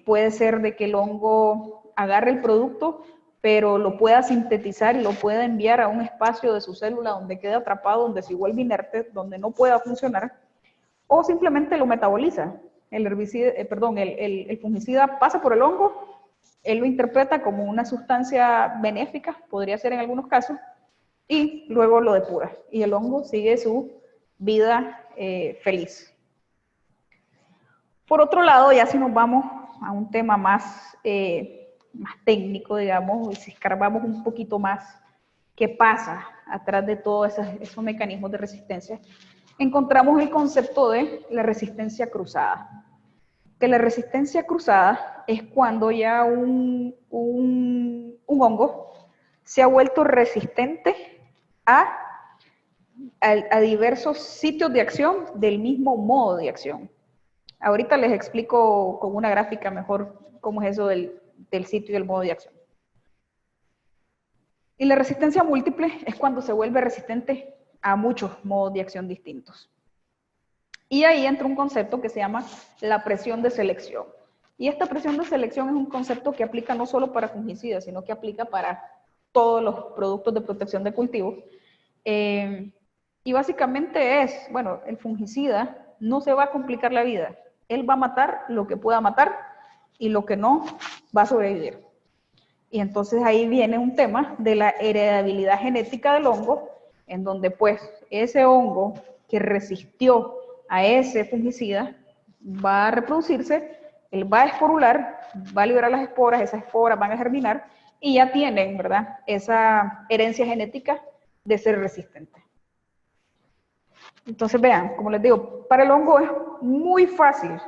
Puede ser de que el hongo agarre el producto, pero lo pueda sintetizar y lo pueda enviar a un espacio de su célula donde quede atrapado, donde se vuelve inerte, donde no pueda funcionar, o simplemente lo metaboliza. El herbicida, el fungicida pasa por el hongo, él lo interpreta como una sustancia benéfica, podría ser en algunos casos, y luego lo depura. Y el hongo sigue su vida feliz. Por otro lado, ya si nos vamos a un tema más técnico, digamos, y si escarbamos un poquito más qué pasa atrás de todos esos mecanismos de resistencia, encontramos el concepto de la resistencia cruzada. Que la resistencia cruzada es cuando ya un hongo se ha vuelto resistente a diversos sitios de acción del mismo modo de acción. Ahorita les explico con una gráfica mejor cómo es eso del sitio y el modo de acción. Y la resistencia múltiple es cuando se vuelve resistente a muchos modos de acción distintos. Y ahí entra un concepto que se llama la presión de selección. Y esta presión de selección es un concepto que aplica no solo para fungicidas, sino que aplica para todos los productos de protección de cultivos. Y básicamente es, bueno, el fungicida no se va a complicar la vida. Él va a matar lo que pueda matar y lo que no va a sobrevivir. Y entonces ahí viene un tema de la heredabilidad genética del hongo, en donde pues ese hongo que resistió a ese fungicida va a reproducirse, él va a esporular, va a liberar las esporas, esas esporas van a germinar y ya tienen, ¿verdad?, esa herencia genética de ser resistente. Entonces vean, como les digo, para el hongo es muy fácil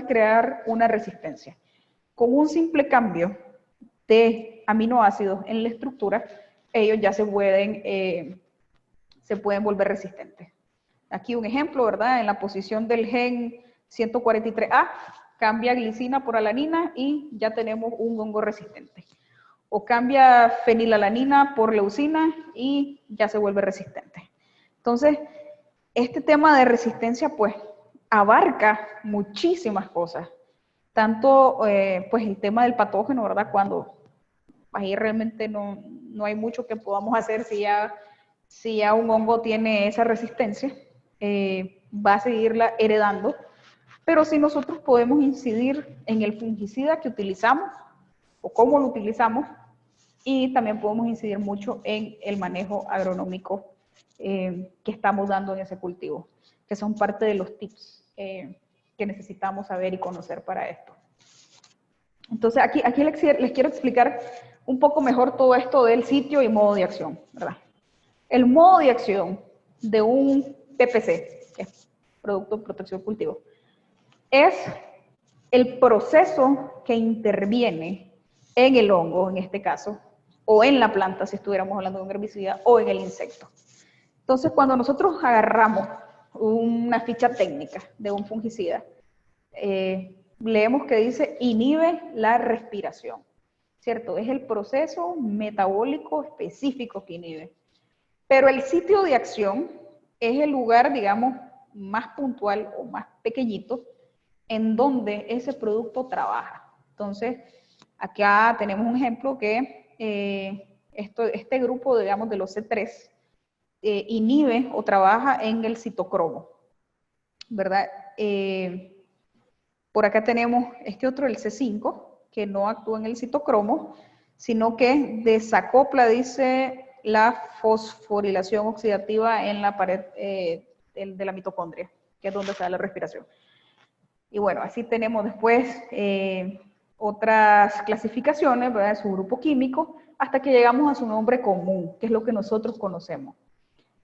crear una resistencia. Con un simple cambio de aminoácidos en la estructura, ellos ya se pueden volver resistentes. Aquí un ejemplo, ¿verdad? En la posición del gen 143A, cambia glicina por alanina y ya tenemos un hongo resistente. O cambia fenilalanina por leucina y ya se vuelve resistente. Entonces, este tema de resistencia, pues, abarca muchísimas cosas. Tanto, pues, el tema del patógeno, ¿verdad? Cuando ahí realmente no hay mucho que podamos hacer si ya un hongo tiene esa resistencia, va a seguirla heredando, pero si nosotros podemos incidir en el fungicida que utilizamos o cómo lo utilizamos, y también podemos incidir mucho en el manejo agronómico que estamos dando en ese cultivo, que son parte de los tips que necesitamos saber y conocer para esto. Entonces aquí les quiero explicar un poco mejor todo esto del sitio y modo de acción, ¿verdad? El modo de acción de un PPC, que es Producto de Protección de Cultivo, es el proceso que interviene en el hongo, en este caso, o en la planta, si estuviéramos hablando de un herbicida, o en el insecto. Entonces, cuando nosotros agarramos una ficha técnica de un fungicida, leemos que dice inhibe la respiración, ¿cierto? Es el proceso metabólico específico que inhibe. Pero el sitio de acción es el lugar, digamos, más puntual o más pequeñito en donde ese producto trabaja. Entonces, acá tenemos un ejemplo que este grupo, digamos, de los C3 inhibe o trabaja en el citocromo, ¿verdad? Por acá tenemos este otro, el C5, que no actúa en el citocromo, sino que desacopla, dice, la fosforilación oxidativa en la pared de la mitocondria, que es donde se da la respiración. Y bueno, así tenemos después otras clasificaciones, ¿verdad?, de su grupo químico, hasta que llegamos a su nombre común, que es lo que nosotros conocemos.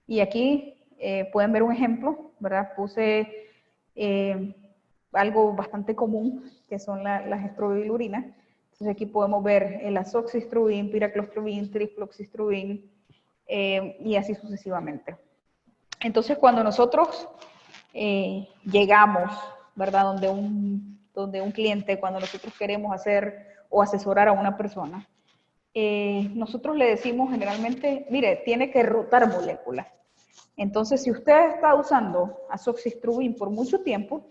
Y aquí pueden ver un ejemplo, ¿verdad? Puse algo bastante común, que son las estrobilurinas. Entonces aquí podemos ver el azoxystrobin, piraclostrobin, trifloxystrobin, y así sucesivamente. Entonces cuando nosotros llegamos, ¿verdad?, donde un cliente, cuando nosotros queremos hacer o asesorar a una persona, nosotros le decimos generalmente, mire, tiene que rotar moléculas. Entonces, si usted está usando azoxystrobin por mucho tiempo,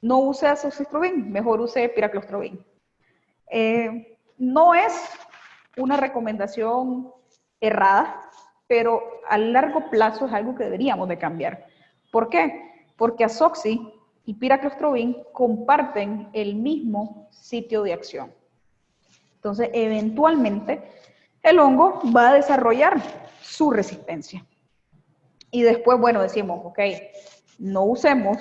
no use azoxystrobin, mejor use piraclostrobin. No es una recomendación errada, pero a largo plazo es algo que deberíamos de cambiar. ¿Por qué? Porque azoxi y piraclostrobin comparten el mismo sitio de acción. Entonces, eventualmente, el hongo va a desarrollar su resistencia. Y después, bueno, decimos, ok, no usemos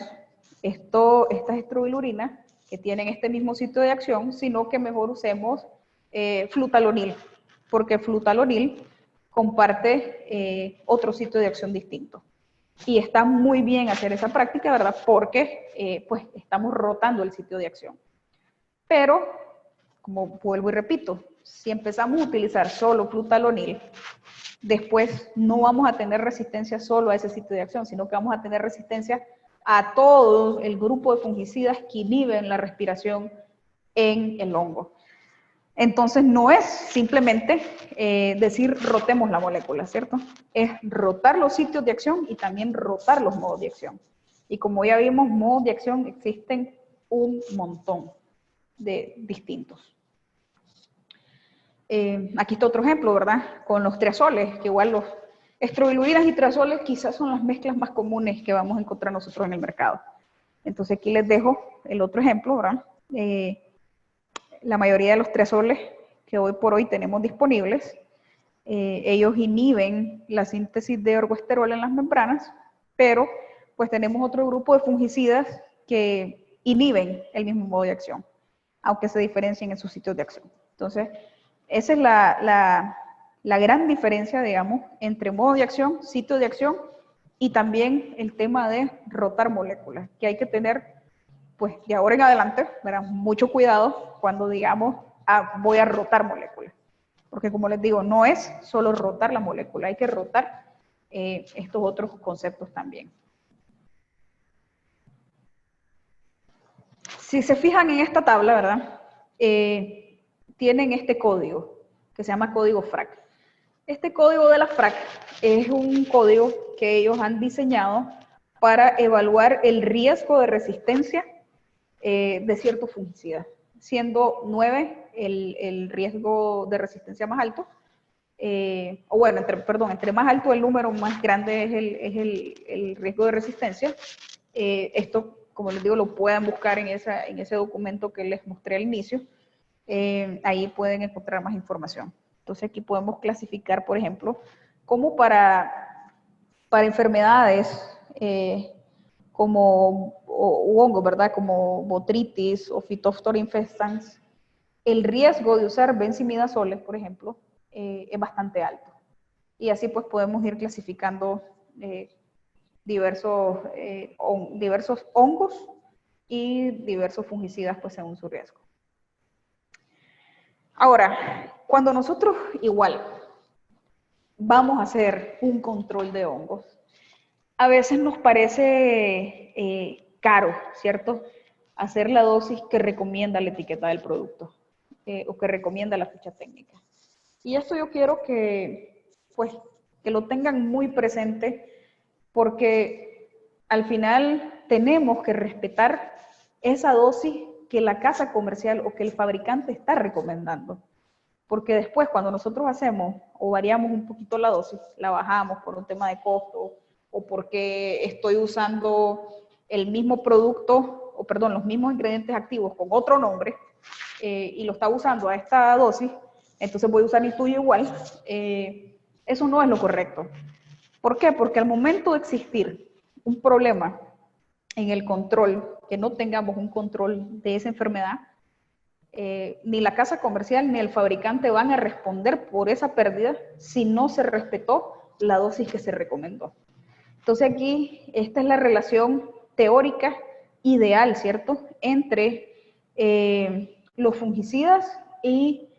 estas estrobilurinas que tienen este mismo sitio de acción, sino que mejor usemos flutalonil, porque flutalonil comparte otro sitio de acción distinto. Y está muy bien hacer esa práctica, ¿verdad? Porque pues estamos rotando el sitio de acción. Pero, como vuelvo y repito, si empezamos a utilizar solo flutalonil, después no vamos a tener resistencia solo a ese sitio de acción, sino que vamos a tener resistencia a todo el grupo de fungicidas que inhiben la respiración en el hongo. Entonces no es simplemente decir rotemos la molécula, ¿cierto? Es rotar los sitios de acción y también rotar los modos de acción. Y como ya vimos, modos de acción existen un montón de distintos. Aquí está otro ejemplo, ¿verdad? Con los triazoles, que igual los estrobilurinas y triazoles quizás son las mezclas más comunes que vamos a encontrar nosotros en el mercado. Entonces aquí les dejo el otro ejemplo, ¿verdad? La mayoría de los triazoles que hoy por hoy tenemos disponibles, ellos inhiben la síntesis de ergosterol en las membranas, pero pues tenemos otro grupo de fungicidas que inhiben el mismo modo de acción, aunque se diferencien en sus sitios de acción. Entonces, esa es la gran diferencia, digamos, entre modo de acción, sitio de acción y también el tema de rotar moléculas, que hay que tener, pues, de ahora en adelante, ¿verdad? Mucho cuidado cuando digamos, voy a rotar moléculas. Porque como les digo, no es solo rotar la molécula, hay que rotar estos otros conceptos también. Si se fijan en esta tabla, ¿verdad? Tienen este código, que se llama código FRAC. Este código de la FRAC es un código que ellos han diseñado para evaluar el riesgo de resistencia de ciertos fungicidas, siendo 9 el riesgo de resistencia más alto, o bueno, entre más alto el número, más grande es el riesgo de resistencia. Esto, como les digo, lo pueden buscar en ese documento que les mostré al inicio. Ahí pueden encontrar más información. Entonces aquí podemos clasificar, por ejemplo, como para enfermedades como hongos, ¿verdad? Como botritis o Phytophthora infestans, el riesgo de usar benzimidazoles, por ejemplo, es bastante alto. Y así pues podemos ir clasificando diversos hongos y diversos fungicidas pues según su riesgo. Ahora, cuando nosotros igual vamos a hacer un control de hongos, a veces nos parece caro, ¿cierto? Hacer la dosis que recomienda la etiqueta del producto o que recomienda la ficha técnica. Y esto yo quiero que lo tengan muy presente porque al final tenemos que respetar esa dosis que la casa comercial o que el fabricante está recomendando. Porque después cuando nosotros hacemos o variamos un poquito la dosis, la bajamos por un tema de costo o porque estoy usando el mismo producto, o perdón, los mismos ingredientes activos con otro nombre y lo está usando a esta dosis, entonces voy a usar el tuyo igual, eso no es lo correcto. ¿Por qué? Porque al momento de existir un problema en el control, que no tengamos un control de esa enfermedad, ni la casa comercial ni el fabricante van a responder por esa pérdida si no se respetó la dosis que se recomendó. Entonces aquí esta es la relación teórica ideal, ¿cierto?, entre los fungicidas y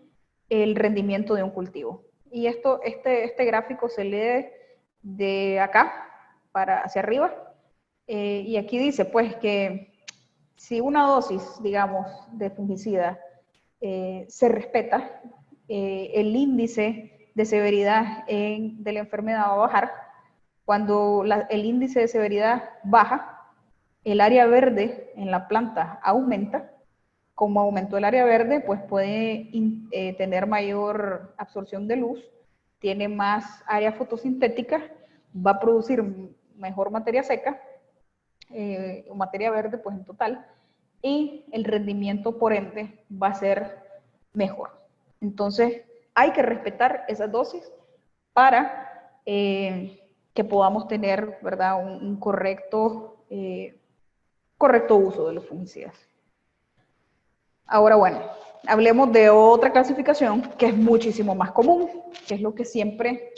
el rendimiento de un cultivo. Y este gráfico se lee de acá hacia arriba, y aquí dice pues que si una dosis, digamos, de fungicida se respeta, el índice de severidad de la enfermedad va a bajar. Cuando el índice de severidad baja, el área verde en la planta aumenta, como aumentó el área verde, pues puede tener mayor absorción de luz, tiene más área fotosintética, va a producir mejor materia seca, o materia verde, pues en total, y el rendimiento, por ende, va a ser mejor. Entonces, hay que respetar esas dosis para que podamos tener, ¿verdad?, un correcto uso de los fungicidas. Ahora, bueno, hablemos de otra clasificación que es muchísimo más común, que es lo que siempre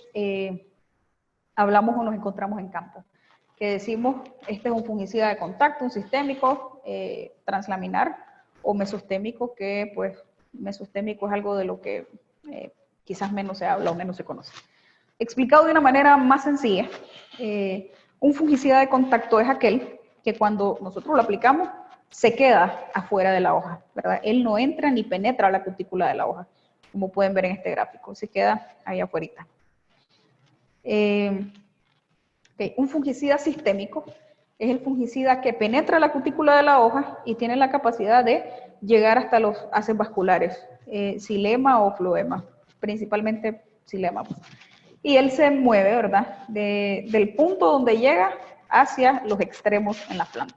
hablamos o nos encontramos en campo, que decimos, este es un fungicida de contacto, un sistémico, translaminar, o mesostémico, que pues mesostémico es algo de lo que quizás menos se habla o menos se conoce. Explicado de una manera más sencilla, un fungicida de contacto es aquel que cuando nosotros lo aplicamos, se queda afuera de la hoja, ¿verdad? Él no entra ni penetra la cutícula de la hoja, como pueden ver en este gráfico, se queda ahí afuera. Un fungicida sistémico es el fungicida que penetra la cutícula de la hoja y tiene la capacidad de llegar hasta los haces vasculares, xilema o floema, principalmente xilema. Y él se mueve, ¿verdad?, del punto donde llega hacia los extremos en la planta.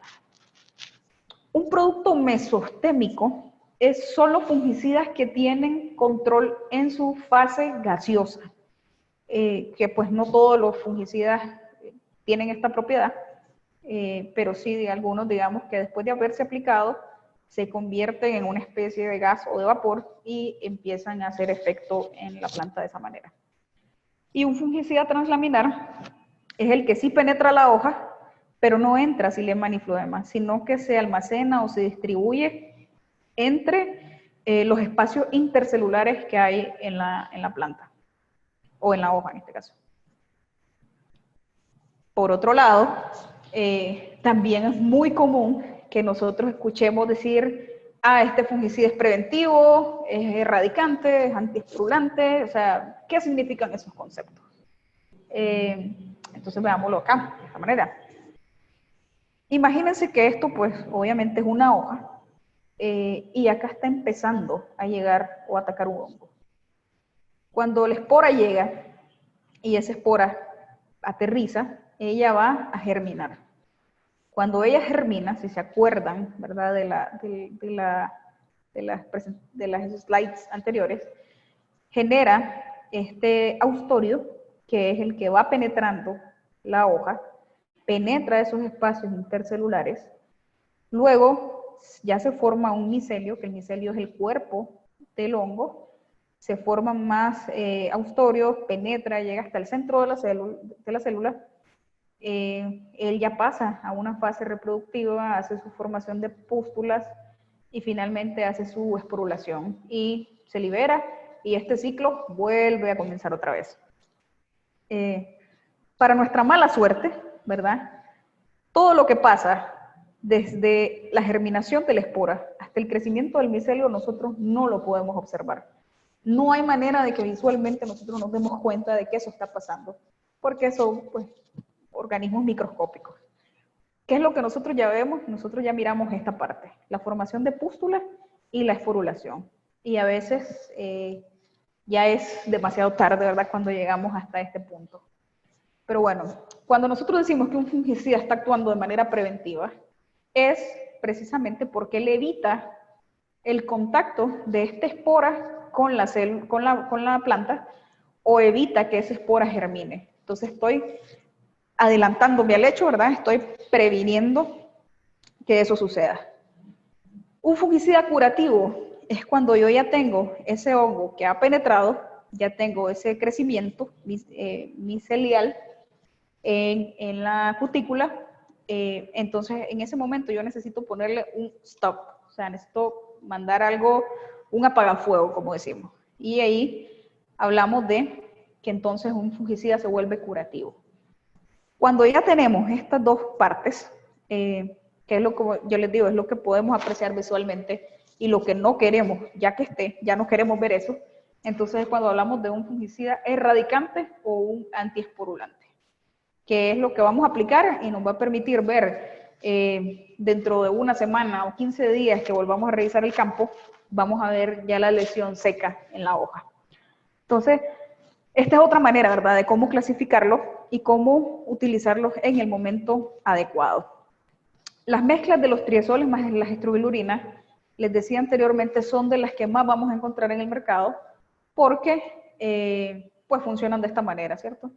Un producto mesostémico es solo fungicidas que tienen control en su fase gaseosa, que pues no todos los fungicidas tienen esta propiedad, pero sí algunos, digamos, que después de haberse aplicado, se convierten en una especie de gas o de vapor y empiezan a hacer efecto en la planta de esa manera. Y un fungicida translaminar es el que sí penetra la hoja, pero no entra xilema ni floema, sino que se almacena o se distribuye entre los espacios intercelulares que hay en la planta, o en la hoja en este caso. Por otro lado, también es muy común que nosotros escuchemos decir, este fungicida es preventivo, es erradicante, es antiestrulante, o sea, ¿qué significan esos conceptos? Entonces veámoslo acá, de esta manera. Imagínense que esto, pues, obviamente es una hoja, y acá está empezando a llegar o a atacar un hongo. Cuando la espora llega, y esa espora aterriza, ella va a germinar. Cuando ella germina, si se acuerdan, ¿verdad?, de las slides anteriores, genera este austorio, que es el que va penetrando la hoja, penetra esos espacios intercelulares, luego ya se forma un micelio, que el micelio es el cuerpo del hongo, se forman más austorios, penetra, llega hasta el centro de la célula, él ya pasa a una fase reproductiva, hace su formación de pústulas y finalmente hace su esporulación y se libera y este ciclo vuelve a comenzar otra vez. Para nuestra mala suerte, ¿verdad?, todo lo que pasa desde la germinación de la espora hasta el crecimiento del micelio nosotros no lo podemos observar. No hay manera de que visualmente nosotros nos demos cuenta de que eso está pasando, porque son, pues, organismos microscópicos. ¿Qué es lo que nosotros ya vemos? Nosotros ya miramos esta parte, la formación de pústulas y la esporulación. Y a veces ya es demasiado tarde, ¿verdad?, cuando llegamos hasta este punto. Pero bueno, cuando nosotros decimos que un fungicida está actuando de manera preventiva, es precisamente porque él evita el contacto de esta espora con la planta, o evita que esa espora germine. Entonces estoy adelantándome al hecho, ¿verdad? Estoy previniendo que eso suceda. Un fungicida curativo es cuando yo ya tengo ese hongo que ha penetrado, ya tengo ese crecimiento micelial en la cutícula, entonces en ese momento yo necesito ponerle un stop, o sea, necesito mandar algo, un apagafuego, como decimos. Y ahí hablamos de que entonces un fungicida se vuelve curativo. Cuando ya tenemos estas dos partes, que es lo que yo les digo, es lo que podemos apreciar visualmente y lo que no queremos, ya que esté, ya no queremos ver eso, entonces es cuando hablamos de un fungicida erradicante o un antiesporulante, que es lo que vamos a aplicar y nos va a permitir ver dentro de una semana o 15 días que volvamos a revisar el campo, vamos a ver ya la lesión seca en la hoja. Entonces, esta es otra manera, ¿verdad?, de cómo clasificarlos y cómo utilizarlos en el momento adecuado. Las mezclas de los triazoles más las estrobilurinas, les decía anteriormente, son de las que más vamos a encontrar en el mercado porque pues funcionan de esta manera, ¿cierto?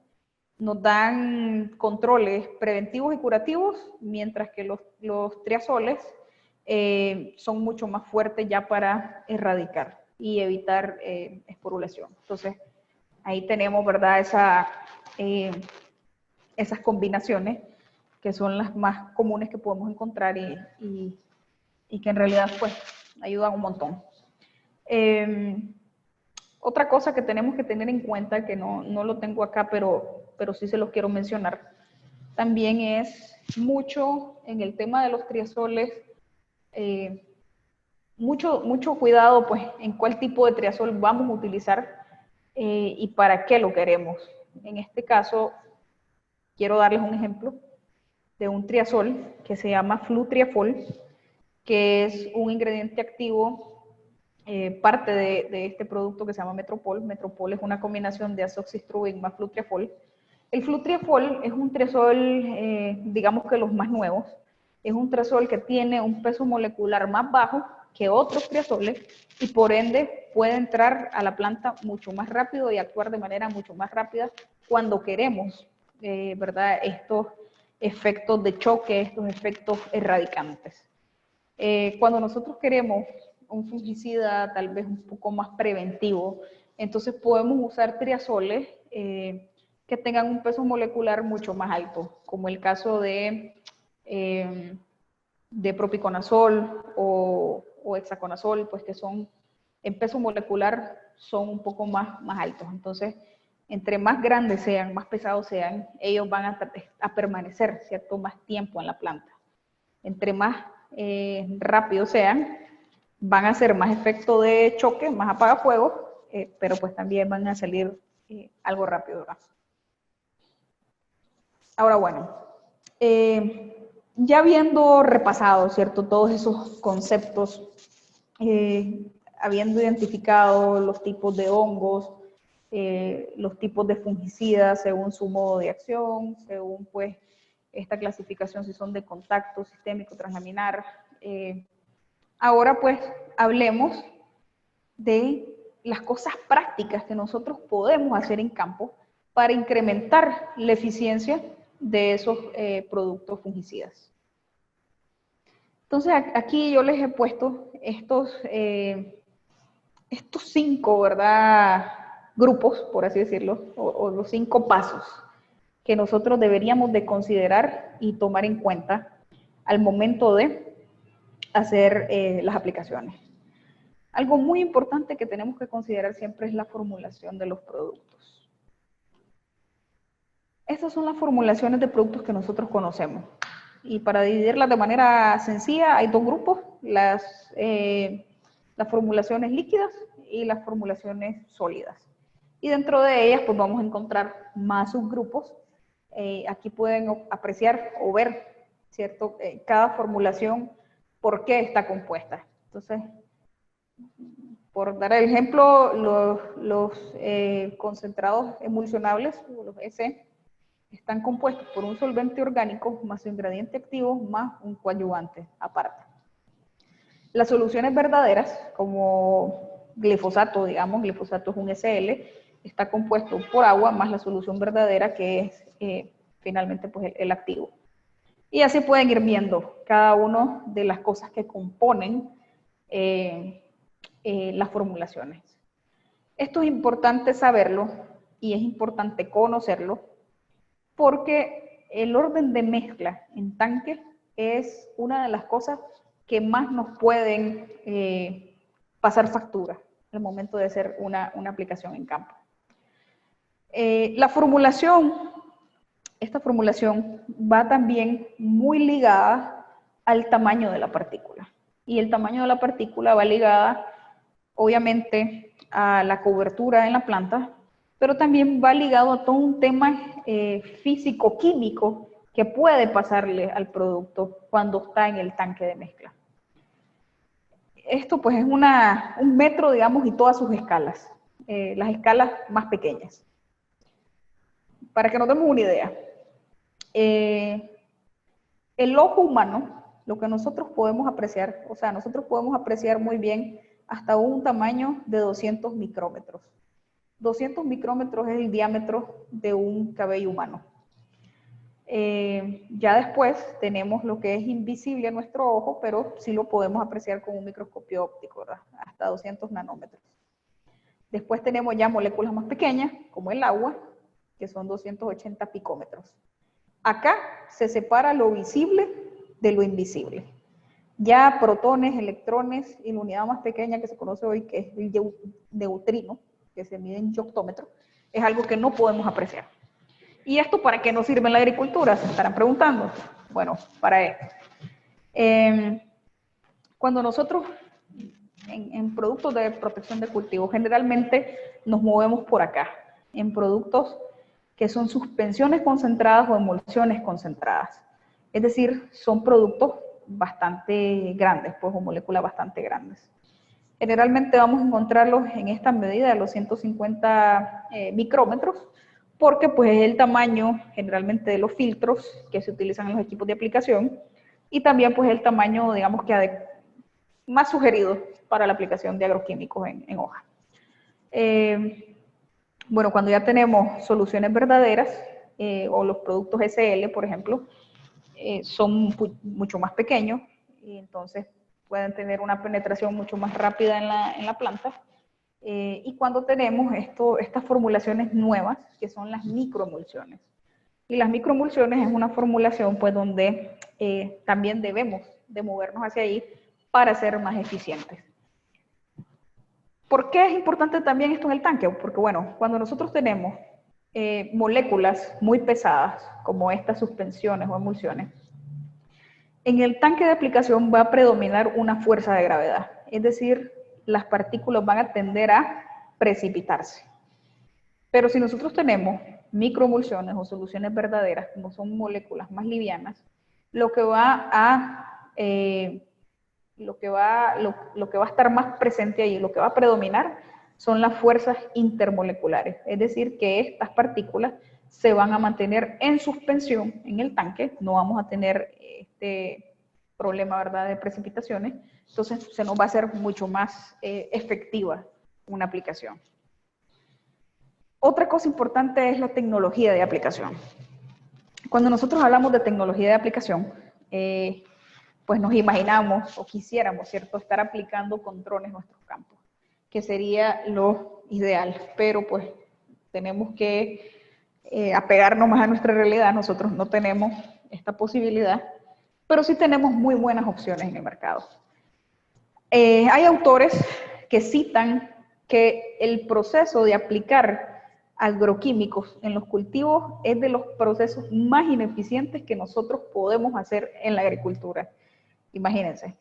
Nos dan controles preventivos y curativos, mientras que los triazoles son mucho más fuertes ya para erradicar y evitar esporulación. Entonces, ahí tenemos, ¿verdad?, esas combinaciones que son las más comunes que podemos encontrar y que en realidad pues ayudan un montón. Otra cosa que tenemos que tener en cuenta, que no lo tengo acá, pero sí se los quiero mencionar, también es mucho en el tema de los triazoles, mucho cuidado pues en cuál tipo de triazol vamos a utilizar y para qué lo queremos. En este caso, quiero darles un ejemplo de un triazol que se llama flutriafol, que es un ingrediente activo, parte de este producto que se llama Metropol. Metropol es una combinación de azoxystrobin más flutriafol. El flutriafol es un triazol, digamos que los más nuevos, es un triazol que tiene un peso molecular más bajo que otros triazoles y por ende puede entrar a la planta mucho más rápido y actuar de manera mucho más rápida cuando queremos, ¿verdad?, estos efectos de choque, estos efectos erradicantes. Cuando nosotros queremos un fungicida tal vez un poco más preventivo, entonces podemos usar triazoles que tengan un peso molecular mucho más alto, como el caso de propiconazol o hexaconazol, pues que son en peso molecular son un poco más altos. Entonces, entre más grandes sean, más pesados sean, ellos van a permanecer, ¿cierto?, más tiempo en la planta. Entre más rápidos sean, van a hacer más efecto de choque, más apagafuego, pero pues también van a salir algo rápido, ¿verdad? Ahora, bueno, ya habiendo repasado, ¿cierto?, todos esos conceptos, habiendo identificado los tipos de hongos, los tipos de fungicidas según su modo de acción, según pues esta clasificación si son de contacto, sistémico, translaminar. Ahora pues hablemos de las cosas prácticas que nosotros podemos hacer en campo para incrementar la eficiencia de esos productos fungicidas. Entonces aquí yo les he puesto estos 5, ¿verdad?, grupos, por así decirlo, o los 5 pasos que nosotros deberíamos de considerar y tomar en cuenta al momento de hacer las aplicaciones. Algo muy importante que tenemos que considerar siempre es la formulación de los productos. Estas son las formulaciones de productos que nosotros conocemos. Y para dividirlas de manera sencilla, hay 2 grupos, las formulaciones líquidas y las formulaciones sólidas. Y dentro de ellas, pues vamos a encontrar más subgrupos. Aquí pueden apreciar o ver, ¿cierto?, cada formulación, por qué está compuesta. Entonces, por dar el ejemplo, los concentrados emulsionables, los EC, están compuestos por un solvente orgánico más un ingrediente activo más un coadyuvante aparte. Las soluciones verdaderas, como glifosato, digamos, glifosato es un SL, está compuesto por agua más la solución verdadera que es finalmente pues, el activo. Y así pueden ir viendo cada una de las cosas que componen las formulaciones. Esto es importante saberlo y es importante conocerlo porque el orden de mezcla en tanque es una de las cosas que más nos pueden pasar factura al momento de hacer una aplicación en campo. La formulación, esta formulación va también muy ligada al tamaño de la partícula. Y el tamaño de la partícula va ligada, obviamente, a la cobertura en la planta, pero también va ligado a todo un tema físico-químico que puede pasarle al producto cuando está en el tanque de mezcla. Esto pues es un metro, digamos, y todas sus escalas, las escalas más pequeñas. Para que nos demos una idea, el ojo humano, lo que nosotros podemos apreciar, o sea, nosotros podemos apreciar muy bien hasta un tamaño de 200 micrómetros. 200 micrómetros es el diámetro de un cabello humano. Ya después tenemos lo que es invisible a nuestro ojo, pero sí lo podemos apreciar con un microscopio óptico, ¿verdad? Hasta 200 nanómetros. Después tenemos ya moléculas más pequeñas, como el agua, que son 280 picómetros. Acá se separa lo visible de lo invisible. Ya protones, electrones y la unidad más pequeña que se conoce hoy, que es el neutrino, que se mide en yoctómetro, es algo que no podemos apreciar. ¿Y esto para qué nos sirve en la agricultura? Se estarán preguntando. Bueno, para esto. Cuando nosotros en productos de protección de cultivo generalmente nos movemos por acá, en productos que son suspensiones concentradas o emulsiones concentradas. Es decir, son productos bastante grandes, pues, o moléculas bastante grandes. Generalmente vamos a encontrarlos en esta medida de los 150 micrómetros, porque pues es el tamaño generalmente de los filtros que se utilizan en los equipos de aplicación y también pues el tamaño, digamos que más sugerido para la aplicación de agroquímicos en hoja. Bueno, cuando ya tenemos soluciones verdaderas o los productos SL, por ejemplo, son mucho más pequeños y entonces pueden tener una penetración mucho más rápida en la planta. Y cuando tenemos estas formulaciones nuevas, que son las microemulsiones. Y las microemulsiones es una formulación pues, donde también debemos de movernos hacia ahí para ser más eficientes. ¿Por qué es importante también esto en el tanque? Porque bueno, cuando nosotros tenemos moléculas muy pesadas, como estas suspensiones o emulsiones, en el tanque de aplicación va a predominar una fuerza de gravedad, es decir, las partículas van a tender a precipitarse. Pero si nosotros tenemos microemulsiones o soluciones verdaderas, como son moléculas más livianas, lo que va a estar más presente ahí, lo que va a predominar, son las fuerzas intermoleculares. Es decir, que estas partículas se van a mantener en suspensión en el tanque, no vamos a tener este problema, ¿verdad?, de precipitaciones, entonces se nos va a hacer mucho más efectiva una aplicación. Otra cosa importante es la tecnología de aplicación. Cuando nosotros hablamos de tecnología de aplicación, pues nos imaginamos o quisiéramos, ¿cierto?, estar aplicando con drones en nuestros campos, que sería lo ideal, pero pues tenemos que apegarnos más a nuestra realidad. Nosotros no tenemos esta posibilidad, pero sí tenemos muy buenas opciones en el mercado. Hay autores que citan que el proceso de aplicar agroquímicos en los cultivos es de los procesos más ineficientes que nosotros podemos hacer en la agricultura. Imagínense.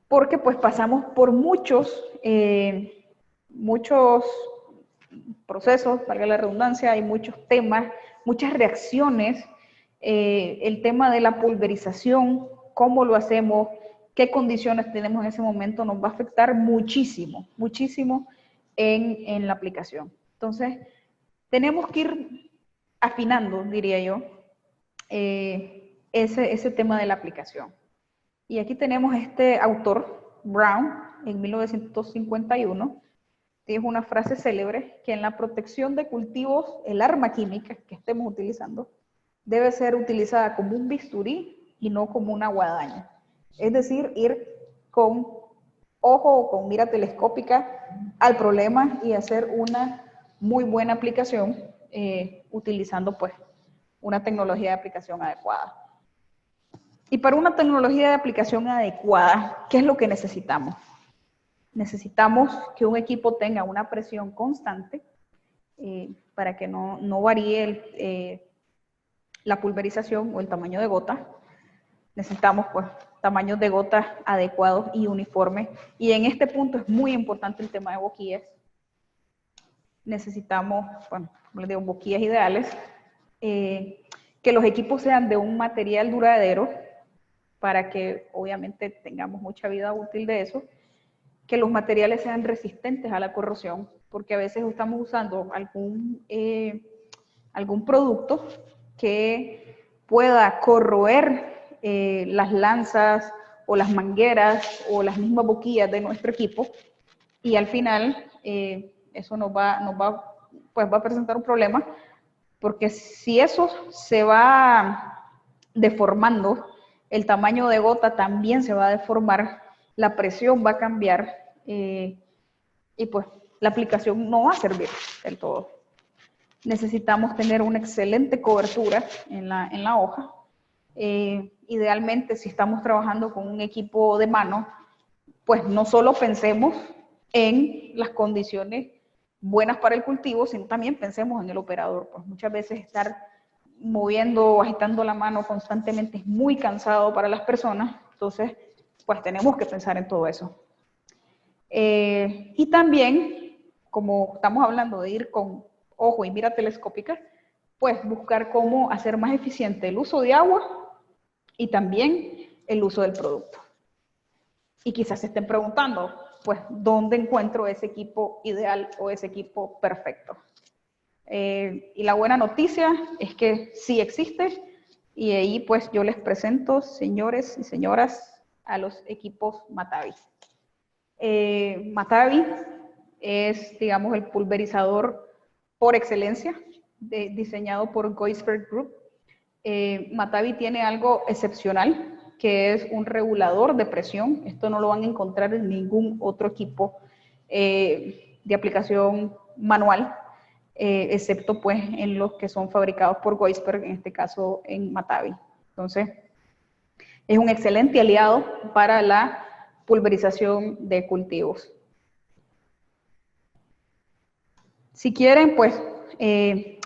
Porque pues pasamos por muchos procesos, valga la redundancia, hay muchos temas, muchas reacciones, el tema de la pulverización, cómo lo hacemos, qué condiciones tenemos en ese momento, nos va a afectar muchísimo, muchísimo en la aplicación. Entonces, tenemos que ir afinando, diría yo, ese tema de la aplicación. Y aquí tenemos este autor, Brown, en 1951, dijo una frase célebre, que en la protección de cultivos, el arma química que estemos utilizando debe ser utilizada como un bisturí y no como una guadaña. Es decir, ir con ojo o con mira telescópica al problema y hacer una muy buena aplicación utilizando pues una tecnología de aplicación adecuada. Y para una tecnología de aplicación adecuada, ¿qué es lo que necesitamos? Necesitamos que un equipo tenga una presión constante para que no varíe la pulverización o el tamaño de gota. Necesitamos pues tamaños de gotas adecuados y uniformes. Y en este punto es muy importante el tema de boquillas. Necesitamos, bueno, como les digo, boquillas ideales. que los equipos sean de un material duradero, para que obviamente tengamos mucha vida útil de eso, que los materiales sean resistentes a la corrosión, porque a veces estamos usando algún producto que pueda corroer las lanzas o las mangueras o las mismas boquillas de nuestro equipo, y al final eso pues va a presentar un problema, porque si eso se va deformando, el tamaño de gota también se va a deformar, la presión va a cambiar, y pues la aplicación no va a servir del todo. Necesitamos tener una excelente cobertura en la hoja. Idealmente, si estamos trabajando con un equipo de mano, pues no solo pensemos en las condiciones buenas para el cultivo, sino también pensemos en el operador. Pues muchas veces estar moviendo o agitando la mano constantemente es muy cansado para las personas, entonces pues tenemos que pensar en todo eso. Y también, como estamos hablando de ir con ojo y mira telescópica, pues buscar cómo hacer más eficiente el uso de agua y también el uso del producto. Y quizás se estén preguntando, pues, ¿dónde encuentro ese equipo ideal o ese equipo perfecto? Y la buena noticia es que sí existe, y ahí pues yo les presento, señores y señoras, a los equipos Matavi. Matavi es, digamos, el pulverizador por excelencia, diseñado por Geusberg Group. Matavi tiene algo excepcional, que es un regulador de presión. Esto no lo van a encontrar en ningún otro equipo de aplicación manual, excepto pues en los que son fabricados por Geusberg, en este caso en Matavi. Entonces, es un excelente aliado para la pulverización de cultivos. Si quieren, pues,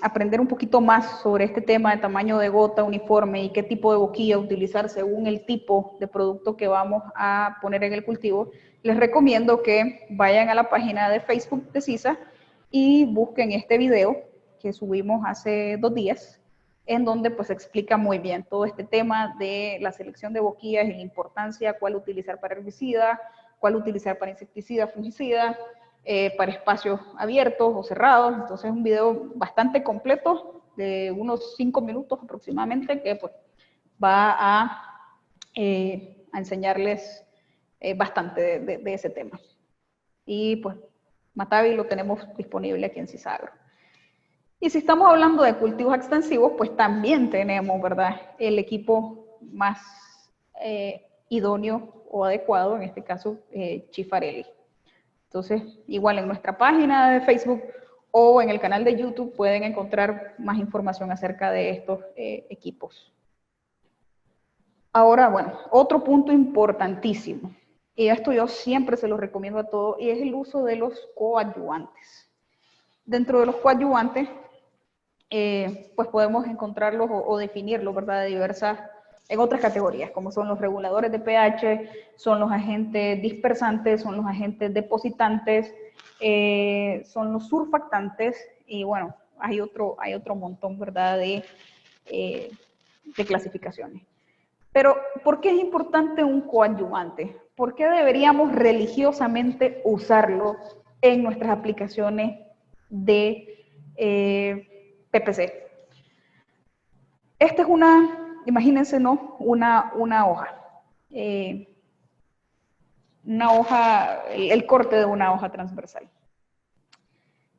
aprender un poquito más sobre este tema de tamaño de gota uniforme y qué tipo de boquilla utilizar según el tipo de producto que vamos a poner en el cultivo, les recomiendo que vayan a la página de Facebook de CISA y busquen este video que subimos hace 2 días, en donde pues explica muy bien todo este tema de la selección de boquillas y la importancia, cuál utilizar para herbicida, cuál utilizar para insecticida, fungicida, para espacios abiertos o cerrados. Entonces es un video bastante completo, de unos 5 minutos aproximadamente, que pues va a enseñarles bastante de ese tema. Y pues Matavi lo tenemos disponible aquí en CISAGRO. Y si estamos hablando de cultivos extensivos, pues también tenemos, ¿verdad?, el equipo más idóneo o adecuado, en este caso Chifarelli. Entonces, igual en nuestra página de Facebook o en el canal de YouTube pueden encontrar más información acerca de estos equipos. Ahora, bueno, otro punto importantísimo, y esto yo siempre se lo recomiendo a todos, y es el uso de los coadyuvantes. Dentro de los coadyuvantes, pues podemos encontrarlos o definirlos, ¿verdad?, en otras categorías, como son los reguladores de pH, son los agentes dispersantes, son los agentes depositantes, son los surfactantes, y bueno, hay otro montón, ¿verdad?, de clasificaciones. Pero, ¿por qué es importante un coadyuvante? ¿Por qué deberíamos religiosamente usarlo en nuestras aplicaciones de PPC? Esta es imagínense, ¿no?, una hoja. El corte de una hoja transversal.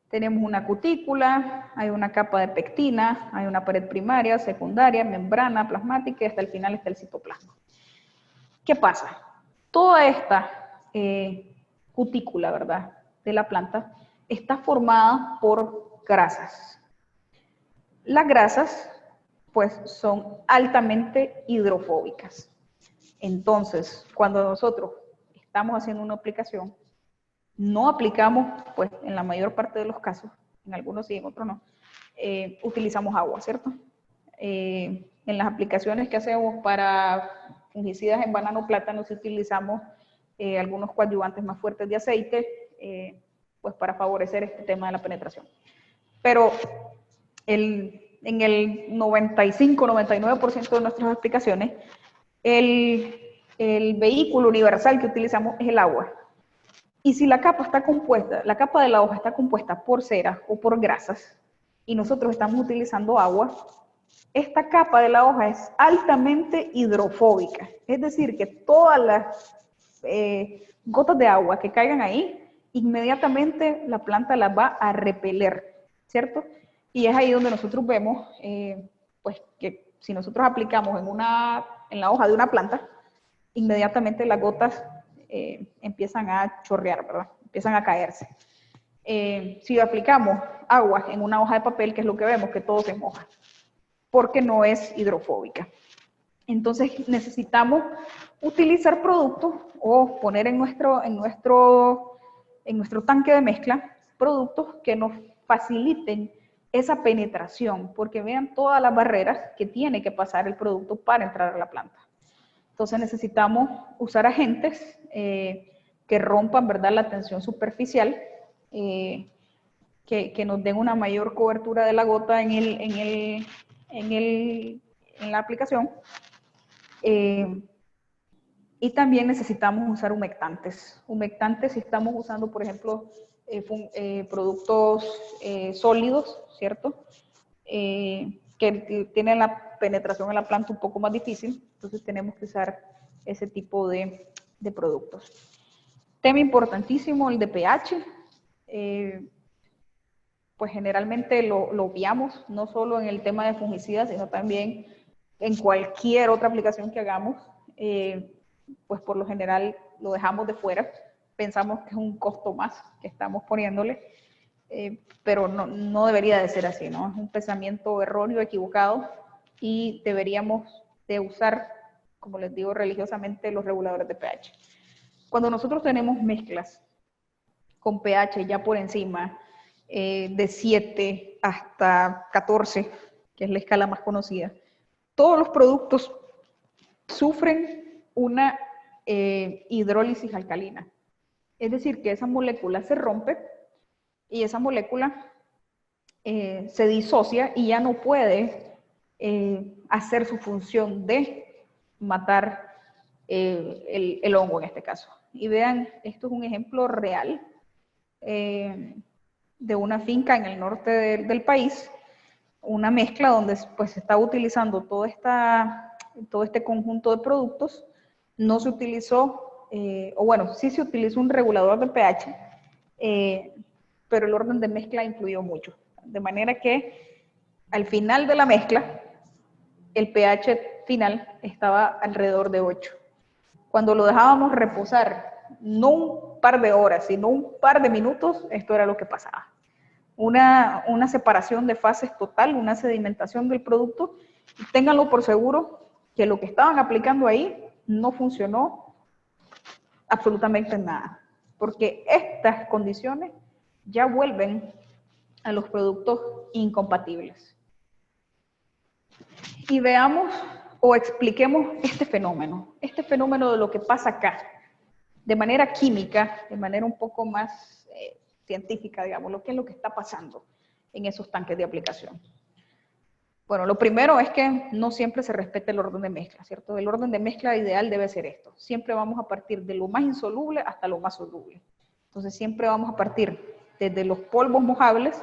Tenemos una cutícula, hay una capa de pectina, hay una pared primaria, secundaria, membrana plasmática y hasta el final está el citoplasma. ¿Qué pasa? Toda esta cutícula, ¿verdad?, de la planta está formada por grasas. Las grasas, pues, son altamente hidrofóbicas. Entonces, cuando nosotros estamos haciendo una aplicación, no aplicamos, pues, en la mayor parte de los casos, en algunos sí, en otros no, utilizamos agua, ¿cierto? En las aplicaciones que hacemos para fungicidas en banano plátano, sí utilizamos algunos coadyuvantes más fuertes de aceite, pues para favorecer este tema de la penetración. Pero el en el 95-99% de nuestras aplicaciones, el vehículo universal que utilizamos es el agua. Y si la capa está compuesta, la capa de la hoja está compuesta por cera o por grasas, y nosotros estamos utilizando agua, esta capa de la hoja es altamente hidrofóbica. Es decir, que todas las gotas de agua que caigan ahí, inmediatamente la planta las va a repeler, ¿cierto? Y es ahí donde nosotros vemos, pues que si nosotros aplicamos en la hoja de una planta, inmediatamente las gotas empiezan a chorrear, ¿verdad? Empiezan a caerse. Si aplicamos agua en una hoja de papel, ¿qué es lo que vemos? Que todo se moja, porque no es hidrofóbica. Entonces necesitamos utilizar productos o poner en nuestro tanque de mezcla productos que nos faciliten esa penetración, porque vean todas las barreras que tiene que pasar el producto para entrar a la planta. Entonces necesitamos usar agentes que rompan, ¿verdad?, la tensión superficial, que nos den una mayor cobertura de la gota en la aplicación. Y también necesitamos usar humectantes. Humectantes si estamos usando, por ejemplo, productos sólidos, ¿cierto? Que tienen la penetración en la planta un poco más difícil, entonces tenemos que usar ese tipo de productos. Tema importantísimo, el de pH. Pues generalmente lo obviamos, no solo en el tema de fungicidas, sino también en cualquier otra aplicación que hagamos, pues por lo general lo dejamos de fuera, pensamos que es un costo más que estamos poniéndole, pero no debería de ser así, ¿no? Es un pensamiento erróneo, equivocado, y deberíamos de usar, como les digo religiosamente, los reguladores de pH. Cuando nosotros tenemos mezclas con pH ya por encima de 7 hasta 14, que es la escala más conocida, todos los productos sufren una hidrólisis alcalina. Es decir, que esa molécula se rompe y esa molécula se disocia y ya no puede hacer su función de matar el hongo en este caso. Y vean, esto es un ejemplo real de una finca en el norte del país, una mezcla donde pues se está utilizando todo este conjunto de productos. No se utilizó, o bueno, sí se utilizó un regulador de pH, pero el orden de mezcla influyó mucho. De manera que al final de la mezcla, el pH final estaba alrededor de 8. Cuando lo dejábamos reposar, no un par de horas, sino un par de minutos, esto era lo que pasaba. Una separación de fases total, una sedimentación del producto. Ténganlo por seguro que lo que estaban aplicando ahí no funcionó absolutamente nada, porque estas condiciones ya vuelven a los productos incompatibles. Y veamos o expliquemos este fenómeno de lo que pasa acá, de manera química, de manera un poco más científica, digamos, qué es lo que está pasando en esos tanques de aplicación. Bueno, lo primero es que no siempre se respeta el orden de mezcla, ¿cierto? El orden de mezcla ideal debe ser esto. Siempre vamos a partir de lo más insoluble hasta lo más soluble. Entonces siempre vamos a partir desde los polvos mojables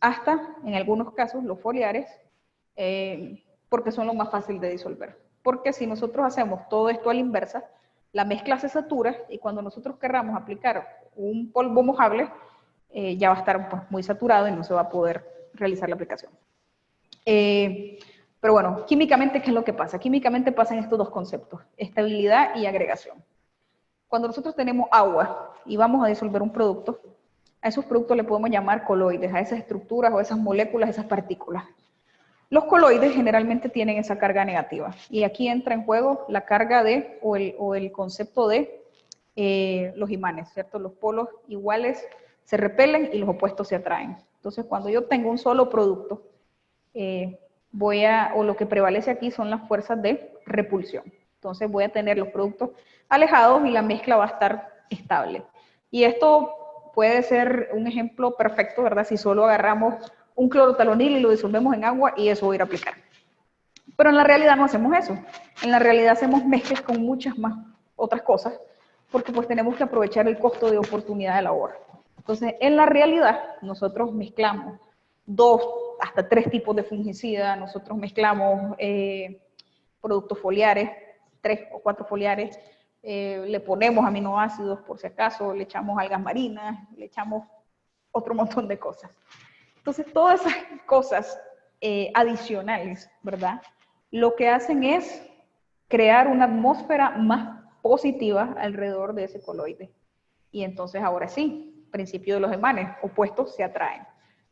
hasta, en algunos casos, los foliares, porque son lo más fácil de disolver. Porque si nosotros hacemos todo esto a la inversa, la mezcla se satura y cuando nosotros querramos aplicar un polvo mojable, ya va a estar pues, muy saturado y no se va a poder realizar la aplicación. Pero bueno, químicamente, ¿qué es lo que pasa? Químicamente pasan estos dos conceptos, estabilidad y agregación. Cuando nosotros tenemos agua y vamos a disolver un producto, a esos productos le podemos llamar coloides, a esas estructuras o esas moléculas, esas partículas. Los coloides generalmente tienen esa carga negativa y aquí entra en juego la carga de, o el concepto de los imanes, ¿cierto? Los polos iguales se repelen y los opuestos se atraen. Entonces, cuando yo tengo un solo producto, o lo que prevalece aquí son las fuerzas de repulsión. Entonces voy a tener los productos alejados y la mezcla va a estar estable. Y esto puede ser un ejemplo perfecto, ¿verdad? Si solo agarramos un clorotalonil y lo disolvemos en agua y eso voy a ir a aplicar. Pero en la realidad no hacemos eso. En la realidad hacemos mezclas con muchas más otras cosas, porque pues tenemos que aprovechar el costo de oportunidad de labor. Entonces, en la realidad, nosotros mezclamos 2 hasta 3 tipos de fungicida, nosotros mezclamos productos foliares, 3 o 4 foliares, le ponemos aminoácidos por si acaso, le echamos algas marinas, le echamos otro montón de cosas. Entonces, todas esas cosas adicionales, ¿verdad? Lo que hacen es crear una atmósfera más positiva alrededor de ese coloide. Y entonces, ahora sí, principio de los imanes, opuestos se atraen.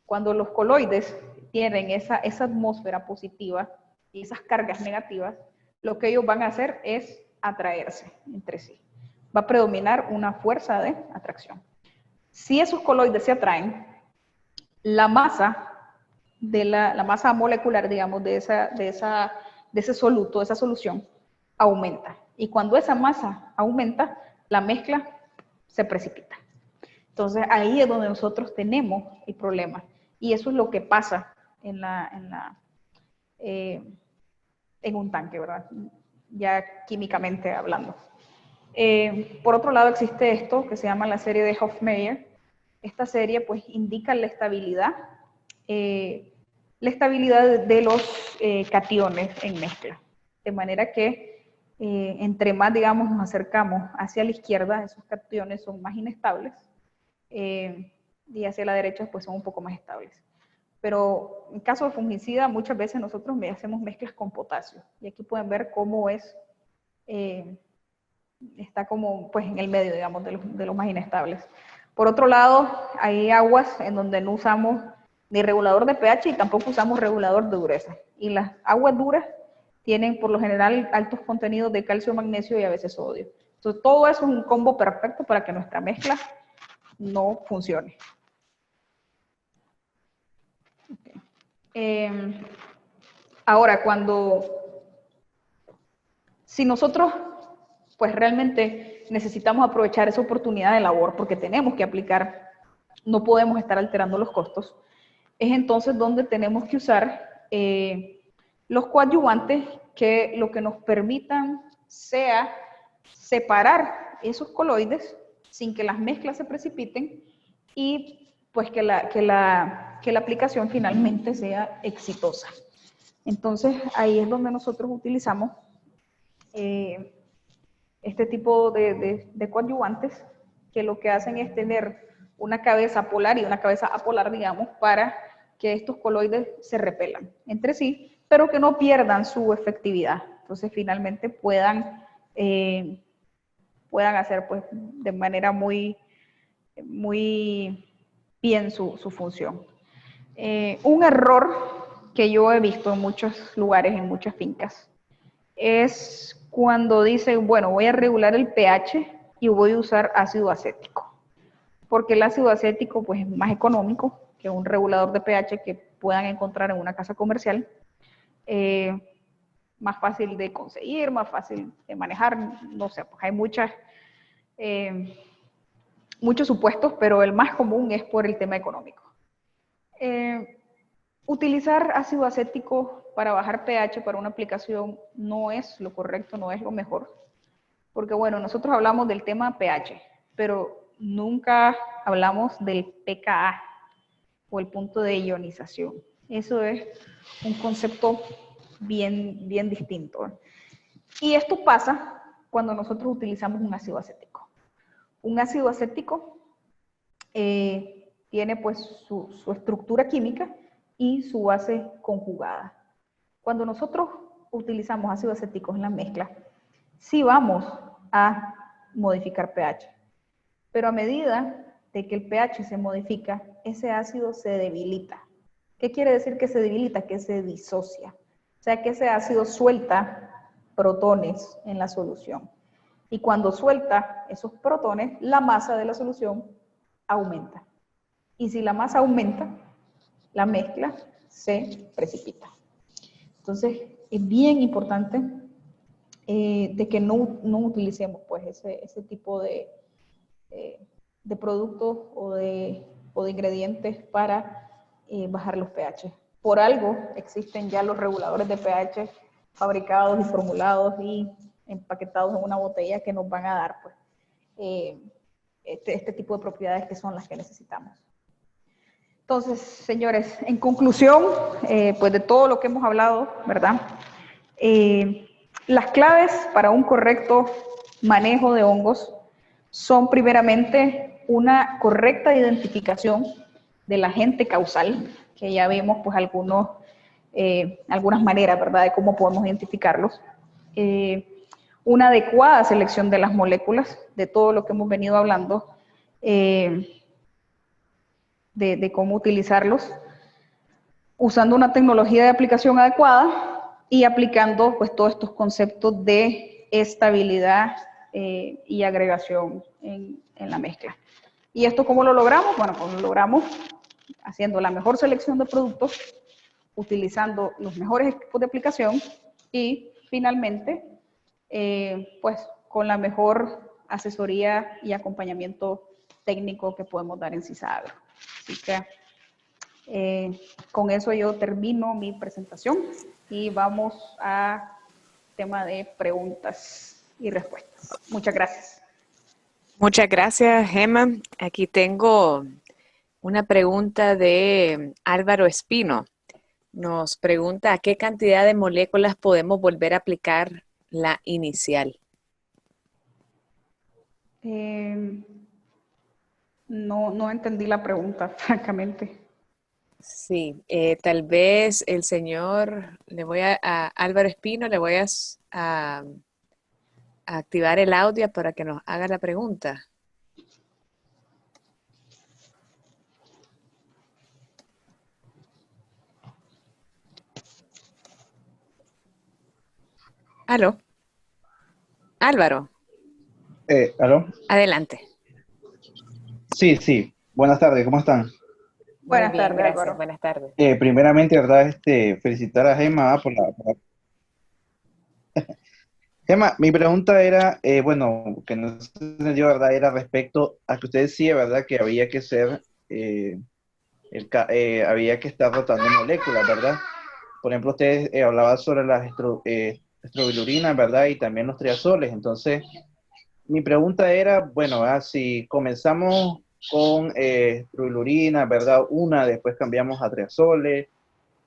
Cuando los coloides tienen esa atmósfera positiva y esas cargas negativas, lo que ellos van a hacer es atraerse entre sí. Va a predominar una fuerza de atracción. Si esos coloides se atraen, la masa la masa molecular, digamos, de ese soluto, de esa solución, aumenta. Y cuando esa masa aumenta, la mezcla se precipita. Entonces, ahí es donde nosotros tenemos el problema. Y eso es lo que pasa en un tanque, ¿verdad? Ya químicamente hablando. Por otro lado, existe esto que se llama la serie de Hofmeyr. Esta serie, pues, indica la estabilidad de los cationes en mezcla. De manera que entre más, digamos, nos acercamos hacia la izquierda, esos cationes son más inestables, y hacia la derecha, pues, son un poco más estables. Pero en caso de fungicida, muchas veces nosotros hacemos mezclas con potasio. Y aquí pueden ver cómo está como, pues, en el medio, digamos, de los más inestables. Por otro lado, hay aguas en donde no usamos ni regulador de pH y tampoco usamos regulador de dureza. Y las aguas duras tienen por lo general altos contenidos de calcio, magnesio y a veces sodio. Entonces, todo eso es un combo perfecto para que nuestra mezcla no funcione. Okay. Ahora, si nosotros pues realmente necesitamos aprovechar esa oportunidad de labor porque tenemos que aplicar, no podemos estar alterando los costos, es entonces donde tenemos que usar los coadyuvantes que lo que nos permitan sea separar esos coloides sin que las mezclas se precipiten y pues que la aplicación finalmente sea exitosa. Entonces ahí es donde nosotros utilizamos este tipo de coadyuvantes que lo que hacen es tener una cabeza polar y una cabeza apolar, digamos, para que estos coloides se repelan entre sí, pero que no pierdan su efectividad. Entonces, finalmente puedan hacer, pues, de manera muy bien su función. Un error que yo he visto en muchos lugares, en muchas fincas, es cuando dicen, bueno, voy a regular el pH y voy a usar ácido acético. Porque el ácido acético, pues, es más económico que un regulador de pH que puedan encontrar en una casa comercial. Más fácil de conseguir, más fácil de manejar, no sé, pues hay muchos supuestos, pero el más común es por el tema económico. Utilizar ácido acético para bajar pH para una aplicación no es lo correcto, no es lo mejor, porque bueno, nosotros hablamos del tema pH, pero nunca hablamos del pKa o el punto de ionización. Eso es un concepto bien distinto. Y esto pasa cuando nosotros utilizamos un ácido acético. Un ácido acético tiene pues su estructura química y su base conjugada. Cuando nosotros utilizamos ácido acético en la mezcla, sí vamos a modificar pH, pero a medida de que el pH se modifica, ese ácido se debilita. ¿Qué quiere decir que se debilita? Que se disocia. O sea que ese ácido suelta protones en la solución. Y cuando suelta esos protones, la masa de la solución aumenta. Y si la masa aumenta, la mezcla se precipita. Entonces, es bien importante de que no utilicemos pues ese tipo de productos o de ingredientes para bajar los pH. Por algo existen ya los reguladores de pH fabricados y formulados y empaquetados en una botella que nos van a dar pues, este tipo de propiedades que son las que necesitamos. Entonces, señores, en conclusión, pues de todo lo que hemos hablado, ¿verdad? Las claves para un correcto manejo de hongos son primeramente una correcta identificación del agente causal, que ya vimos pues algunas maneras, ¿verdad?, de cómo podemos identificarlos. Una adecuada selección de las moléculas, de todo lo que hemos venido hablando, de cómo utilizarlos, usando una tecnología de aplicación adecuada y aplicando pues todos estos conceptos de estabilidad y agregación en la mezcla. ¿Y esto cómo lo logramos? Bueno, pues lo logramos haciendo la mejor selección de productos, utilizando los mejores equipos de aplicación y finalmente, pues con la mejor asesoría y acompañamiento técnico que podemos dar en CISAAGRO. Así que con eso yo termino mi presentación y vamos a tema de preguntas y respuestas. Muchas gracias. Muchas gracias, Gemma. Aquí tengo una pregunta de Álvaro Espino. Nos pregunta, ¿a qué cantidad de moléculas podemos volver a aplicar la inicial? No entendí la pregunta, francamente. Sí, tal vez el señor, a Álvaro Espino, le voy a activar el audio para que nos haga la pregunta. ¿Aló? Álvaro, ¿Aló? adelante. Sí. Buenas tardes, ¿cómo están? Muy Buenas bien, tardes, gracias. Álvaro. Buenas tardes. Primeramente, ¿verdad? Felicitar a Gemma Gemma, mi pregunta era, bueno, que no se entendió, ¿verdad? Era respecto a que usted decía, ¿verdad? Que había que ser, había que estar rotando moléculas, ¿verdad? Por ejemplo, usted hablaba sobre las estrobiluриnas, ¿verdad? Y también los triazoles. Entonces, mi pregunta era, bueno, si comenzamos con estrobilurina, ¿verdad? Una, después cambiamos a triazoles.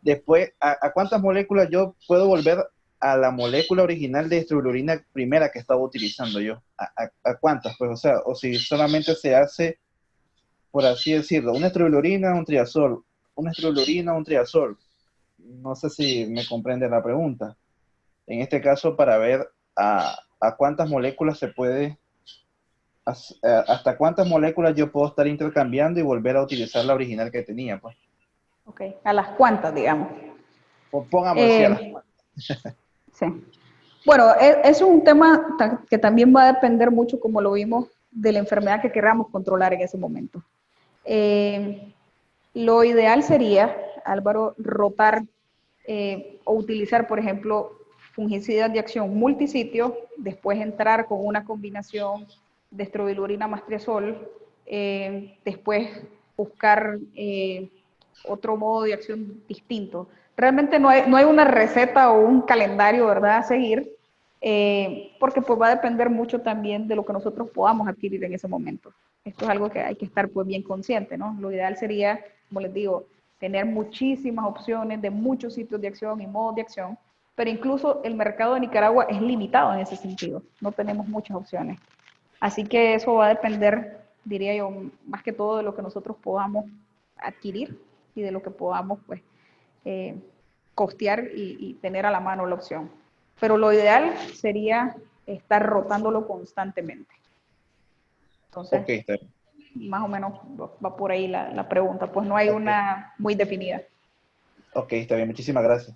Después, ¿a cuántas moléculas yo puedo volver a la molécula original de estrobilurina primera que estaba utilizando yo? ¿A cuántas? Pues, o sea, o si solamente se hace, por así decirlo, una estrobilurina, un triazol, una estrobilurina, un triazol. No sé si me comprende la pregunta. En este caso, para ver a cuántas moléculas se puede, hasta cuántas moléculas yo puedo estar intercambiando y volver a utilizar la original que tenía, pues. Ok, a las cuantas, digamos. O pongamos así a las cuantas. Sí. Bueno, es un tema que también va a depender mucho, como lo vimos, de la enfermedad que queramos controlar en ese momento. Lo ideal sería, Álvaro, rotar o utilizar, por ejemplo, fungicidas de acción multisitio, después entrar con una combinación de estrobilurina más triazol, después buscar otro modo de acción distinto. Realmente no hay una receta o un calendario, ¿verdad?, a seguir, porque pues va a depender mucho también de lo que nosotros podamos adquirir en ese momento. Esto es algo que hay que estar pues bien consciente, ¿no? Lo ideal sería, como les digo, tener muchísimas opciones de muchos sitios de acción y modos de acción, pero incluso el mercado de Nicaragua es limitado en ese sentido, no tenemos muchas opciones. Así que eso va a depender, diría yo, más que todo de lo que nosotros podamos adquirir y de lo que podamos pues costear y tener a la mano la opción. Pero lo ideal sería estar rotándolo constantemente. Entonces, Ok, está bien. más o menos va por ahí la pregunta, pues no hay una muy definida. Ok, está bien, muchísimas gracias.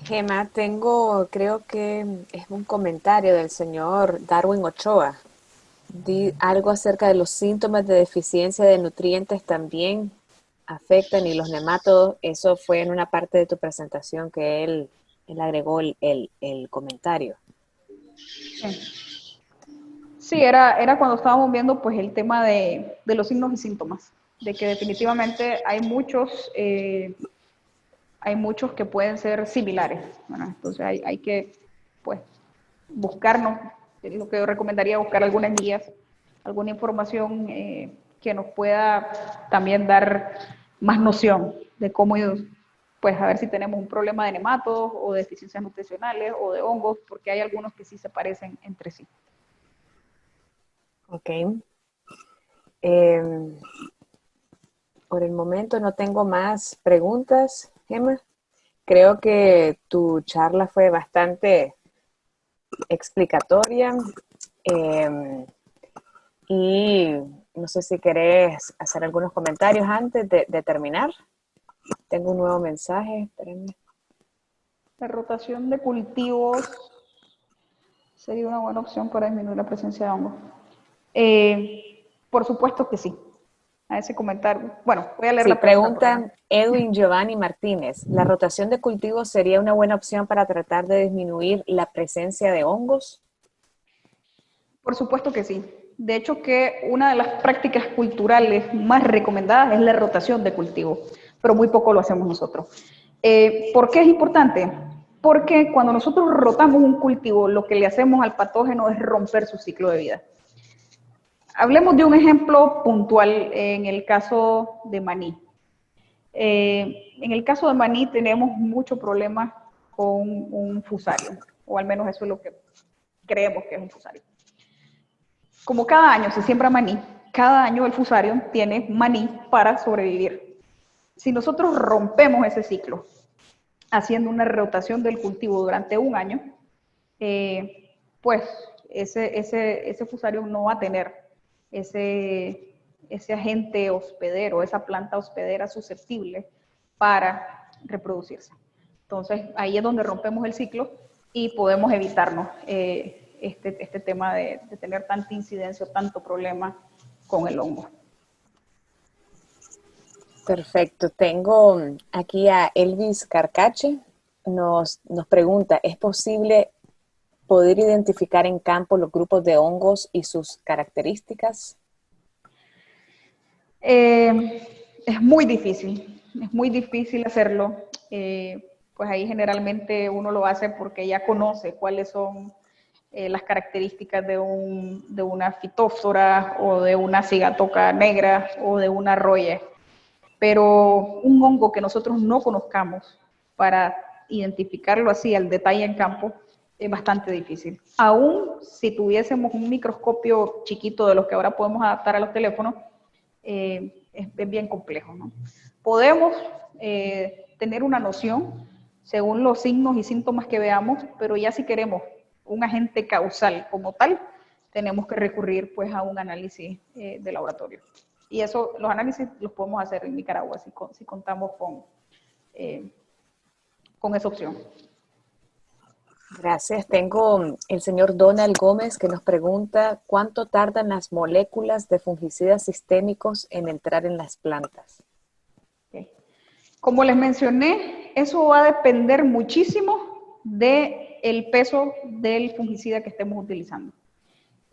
Gemma, creo que es un comentario del señor Darwin Ochoa. Algo acerca de los síntomas de deficiencia de nutrientes también afectan y los nematodos. Eso fue en una parte de tu presentación que él agregó el comentario. Sí, era cuando estábamos viendo pues el tema de los signos y síntomas, de que definitivamente hay muchos que pueden ser similares, ¿verdad? Entonces hay que pues buscarnos, lo que yo recomendaría buscar algunas guías, alguna información que nos pueda también dar más noción de cómo, pues a ver si tenemos un problema de nematodos o de deficiencias nutricionales o de hongos, porque hay algunos que sí se parecen entre sí. Ok. Por el momento no tengo más preguntas, Gemma. Creo que tu charla fue bastante explicatoria y no sé si querés hacer algunos comentarios antes de terminar. Tengo un nuevo mensaje, espérenme. La rotación de cultivos sería una buena opción para disminuir la presencia de hongos. Por supuesto que sí. A ese comentario. Bueno, voy a leer Sí, la pregunta. pregunta Edwin Giovanni Martínez. ¿La rotación de cultivos sería una buena opción para tratar de disminuir la presencia de hongos? Por supuesto que sí. De hecho, que una de las prácticas culturales más recomendadas es la rotación de cultivo, pero muy poco lo hacemos nosotros. ¿Por qué es importante? Porque cuando nosotros rotamos un cultivo, lo que le hacemos al patógeno es romper su ciclo de vida. Hablemos de un ejemplo puntual en el caso de maní. En el caso de maní tenemos mucho problema con un fusario, o al menos eso es lo que creemos que es un fusario. Como cada año se siembra maní, cada año el fusario tiene maní para sobrevivir. Si nosotros rompemos ese ciclo, haciendo una rotación del cultivo durante un año, pues ese fusario no va a tener ese agente hospedero, esa planta hospedera susceptible para reproducirse. Entonces, ahí es donde rompemos el ciclo y podemos evitarnos este tema de tener tanta incidencia o tanto problema con el hongo. Perfecto. Tengo aquí a Elvis Carcache. Nos pregunta, ¿es posible poder identificar en campo los grupos de hongos y sus características? Es muy difícil hacerlo. Pues ahí generalmente uno lo hace porque ya conoce cuáles son las características de una fitóftora o de una cigatoca negra o de una roya. Pero un hongo que nosotros no conozcamos para identificarlo así al detalle en campo es bastante difícil. Aún si tuviésemos un microscopio chiquito de los que ahora podemos adaptar a los teléfonos, es bien complejo, ¿no? Podemos tener una noción según los signos y síntomas que veamos, pero ya si queremos un agente causal como tal, tenemos que recurrir pues a un análisis de laboratorio. Y eso, los análisis los podemos hacer en Nicaragua si contamos con esa opción. Gracias. Tengo el señor Donald Gómez que nos pregunta ¿cuánto tardan las moléculas de fungicidas sistémicos en entrar en las plantas? Okay. Como les mencioné, eso va a depender muchísimo del peso del fungicida que estemos utilizando.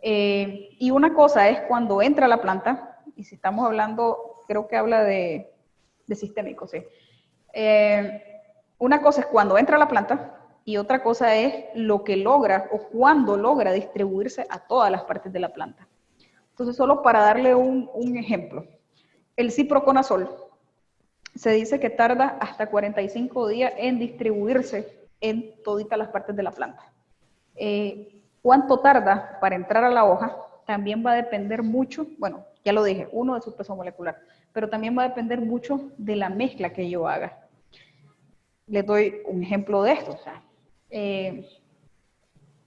Y una cosa es cuando entra a la planta, y si estamos hablando, creo que habla de sistémico, sí. Una cosa es cuando entra a la planta, y otra cosa es lo que logra o cuándo logra distribuirse a todas las partes de la planta. Entonces, solo para darle un ejemplo, el ciproconazol se dice que tarda hasta 45 días en distribuirse en toditas las partes de la planta. ¿Cuánto tarda para entrar a la hoja? También va a depender mucho, bueno, ya lo dije, uno de su peso molecular, pero también va a depender mucho de la mezcla que yo haga. Les doy un ejemplo de esto. O sea,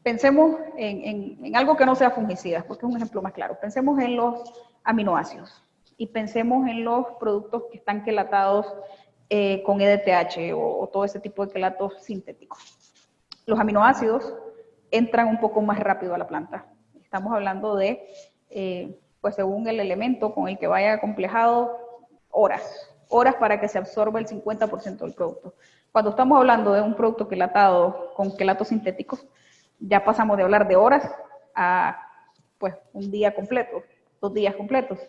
pensemos en algo que no sea fungicida, porque es un ejemplo más claro. Pensemos en los aminoácidos y pensemos en los productos que están quelatados con EDTH o todo ese tipo de quelatos sintéticos. Los aminoácidos entran un poco más rápido a la planta. Estamos hablando de, pues según el elemento con el que vaya acomplejado, horas para que se absorba el 50% del producto. Cuando estamos hablando de un producto quelatado con quelatos sintéticos, ya pasamos de hablar de horas a pues un día completo, 2 días completos.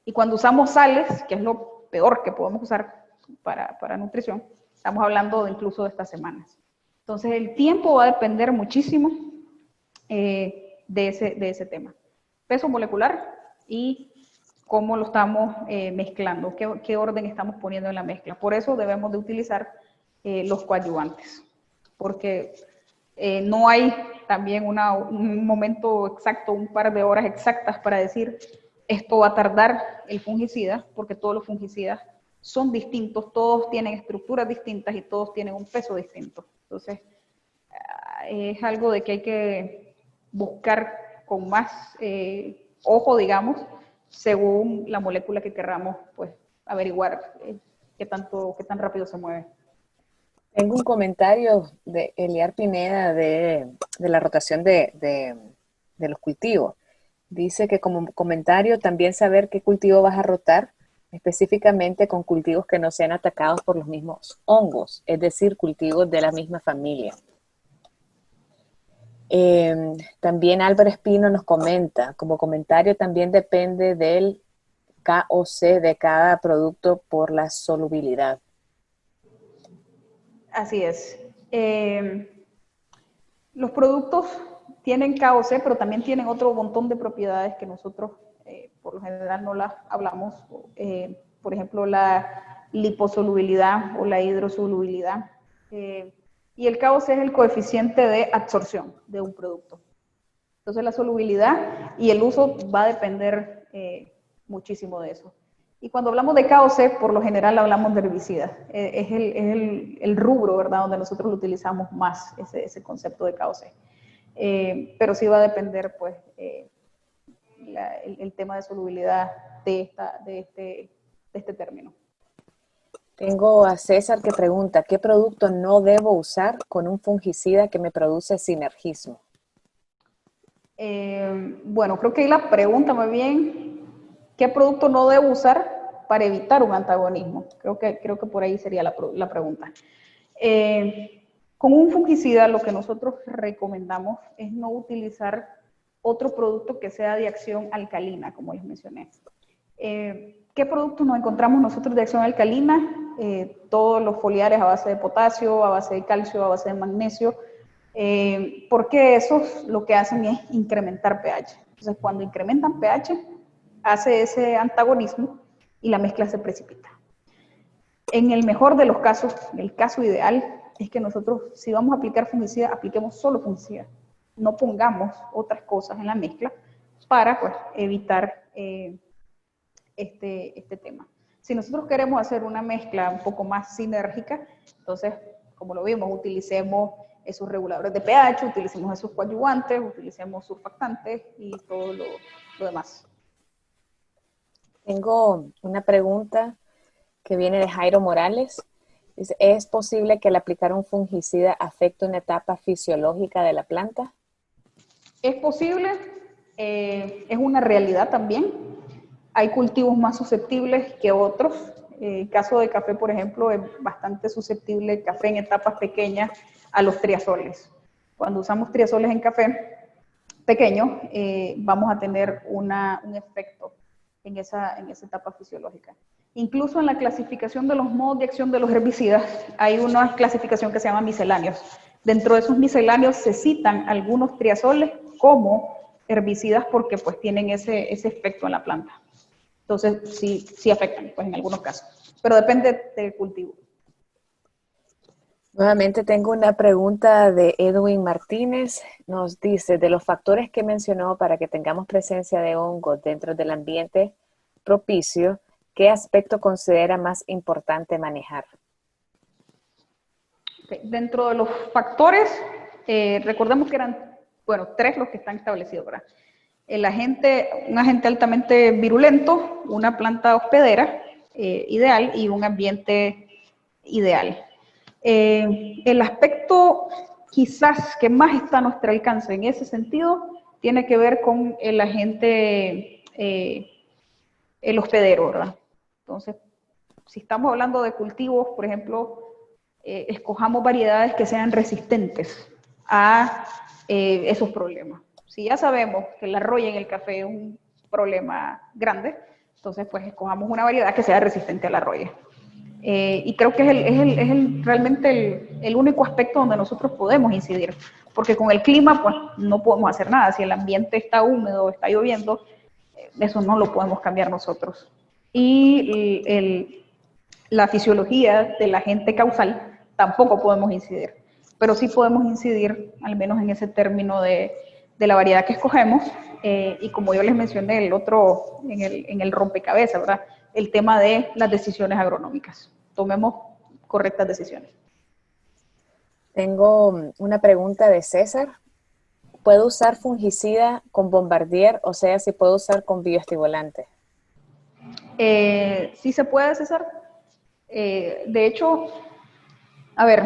Y cuando usamos sales, que es lo peor que podemos usar para nutrición, estamos hablando de incluso de estas semanas. Entonces el tiempo va a depender muchísimo de ese tema. Peso molecular y cómo lo estamos mezclando, qué orden estamos poniendo en la mezcla. Por eso debemos de utilizar los coadyuvantes, porque no hay también un momento exacto, un par de horas exactas para decir esto va a tardar el fungicida, porque todos los fungicidas son distintos, todos tienen estructuras distintas y todos tienen un peso distinto. Entonces, es algo de que hay que buscar con más ojo, digamos, según la molécula que querramos, pues, averiguar qué tan rápido se mueve. Tengo un comentario de Eliar Pineda de la rotación de los cultivos. Dice que como comentario también saber qué cultivo vas a rotar, específicamente con cultivos que no sean atacados por los mismos hongos, es decir, cultivos de la misma familia. También Álvaro Espino nos comenta, como comentario también depende del KOC de cada producto por la solubilidad. Así es. Los productos tienen KOC, pero también tienen otro montón de propiedades que nosotros por lo general no las hablamos. Por ejemplo, la liposolubilidad o la hidrosolubilidad. Y el KOC es el coeficiente de absorción de un producto. Entonces la solubilidad y el uso va a depender muchísimo de eso. Y cuando hablamos de KOC, por lo general hablamos de herbicidas. Es el rubro, ¿verdad?, donde nosotros lo utilizamos más, ese concepto de KOC. Pero sí va a depender, pues, el tema de solubilidad de este término. Tengo a César que pregunta, ¿qué producto no debo usar con un fungicida que me produce sinergismo? Bueno, creo que ahí la pregunta más bien, ¿qué producto no debo usar para evitar un antagonismo? Creo que por ahí sería la pregunta. Con un fungicida lo que nosotros recomendamos es no utilizar otro producto que sea de acción alcalina, como les mencioné. ¿Qué productos nos encontramos nosotros de acción alcalina? Todos los foliares a base de potasio, a base de calcio, a base de magnesio, porque esos lo que hacen es incrementar pH. Entonces, cuando incrementan pH, hace ese antagonismo y la mezcla se precipita. En el mejor de los casos, el caso ideal, es que nosotros, si vamos a aplicar fungicida, apliquemos solo fungicida. No pongamos otras cosas en la mezcla para, pues, evitar este tema. Si nosotros queremos hacer una mezcla un poco más sinérgica, entonces, como lo vimos, utilicemos esos reguladores de pH, utilicemos esos coadyuvantes, utilicemos surfactantes y todo lo demás. Tengo una pregunta que viene de Jairo Morales. Dice, ¿es posible que al aplicar un fungicida afecte una etapa fisiológica de la planta? Es posible, es una realidad también. Hay cultivos más susceptibles que otros. El caso de café, por ejemplo, es bastante susceptible el café en etapas pequeñas a los triazoles. Cuando usamos triazoles en café pequeño, vamos a tener un efecto en esa etapa fisiológica. Incluso en la clasificación de los modos de acción de los herbicidas, hay una clasificación que se llama misceláneos. Dentro de esos misceláneos se citan algunos triazoles como herbicidas porque pues tienen ese efecto en la planta. Entonces sí afectan, pues en algunos casos, pero depende del cultivo. Nuevamente tengo una pregunta de Edwin Martínez. Nos dice, de los factores que mencionó para que tengamos presencia de hongos dentro del ambiente propicio, ¿qué aspecto considera más importante manejar? Okay. Dentro de los factores, recordemos que eran, bueno, 3 los que están establecidos, ¿verdad? Un agente altamente virulento, una planta hospedera ideal y un ambiente ideal. El aspecto quizás que más está a nuestro alcance en ese sentido tiene que ver con el agente, el hospedero, ¿verdad? Entonces, si estamos hablando de cultivos, por ejemplo, escojamos variedades que sean resistentes a esos problemas. Si ya sabemos que la roya en el café es un problema grande, entonces pues escojamos una variedad que sea resistente a la roya. Y creo que realmente el único aspecto donde nosotros podemos incidir, porque con el clima pues no podemos hacer nada. Si el ambiente está húmedo, está lloviendo, eso no lo podemos cambiar nosotros. Y la fisiología del agente causal tampoco podemos incidir, pero sí podemos incidir al menos en ese término de la variedad que escogemos, y como yo les mencioné en el rompecabezas, ¿verdad? El tema de las decisiones agronómicas. Tomemos correctas decisiones. Tengo una pregunta de César. ¿Puedo usar fungicida con Bombardier? O sea, si puedo usar con bioestimulante. Sí se puede, César. De hecho, a ver,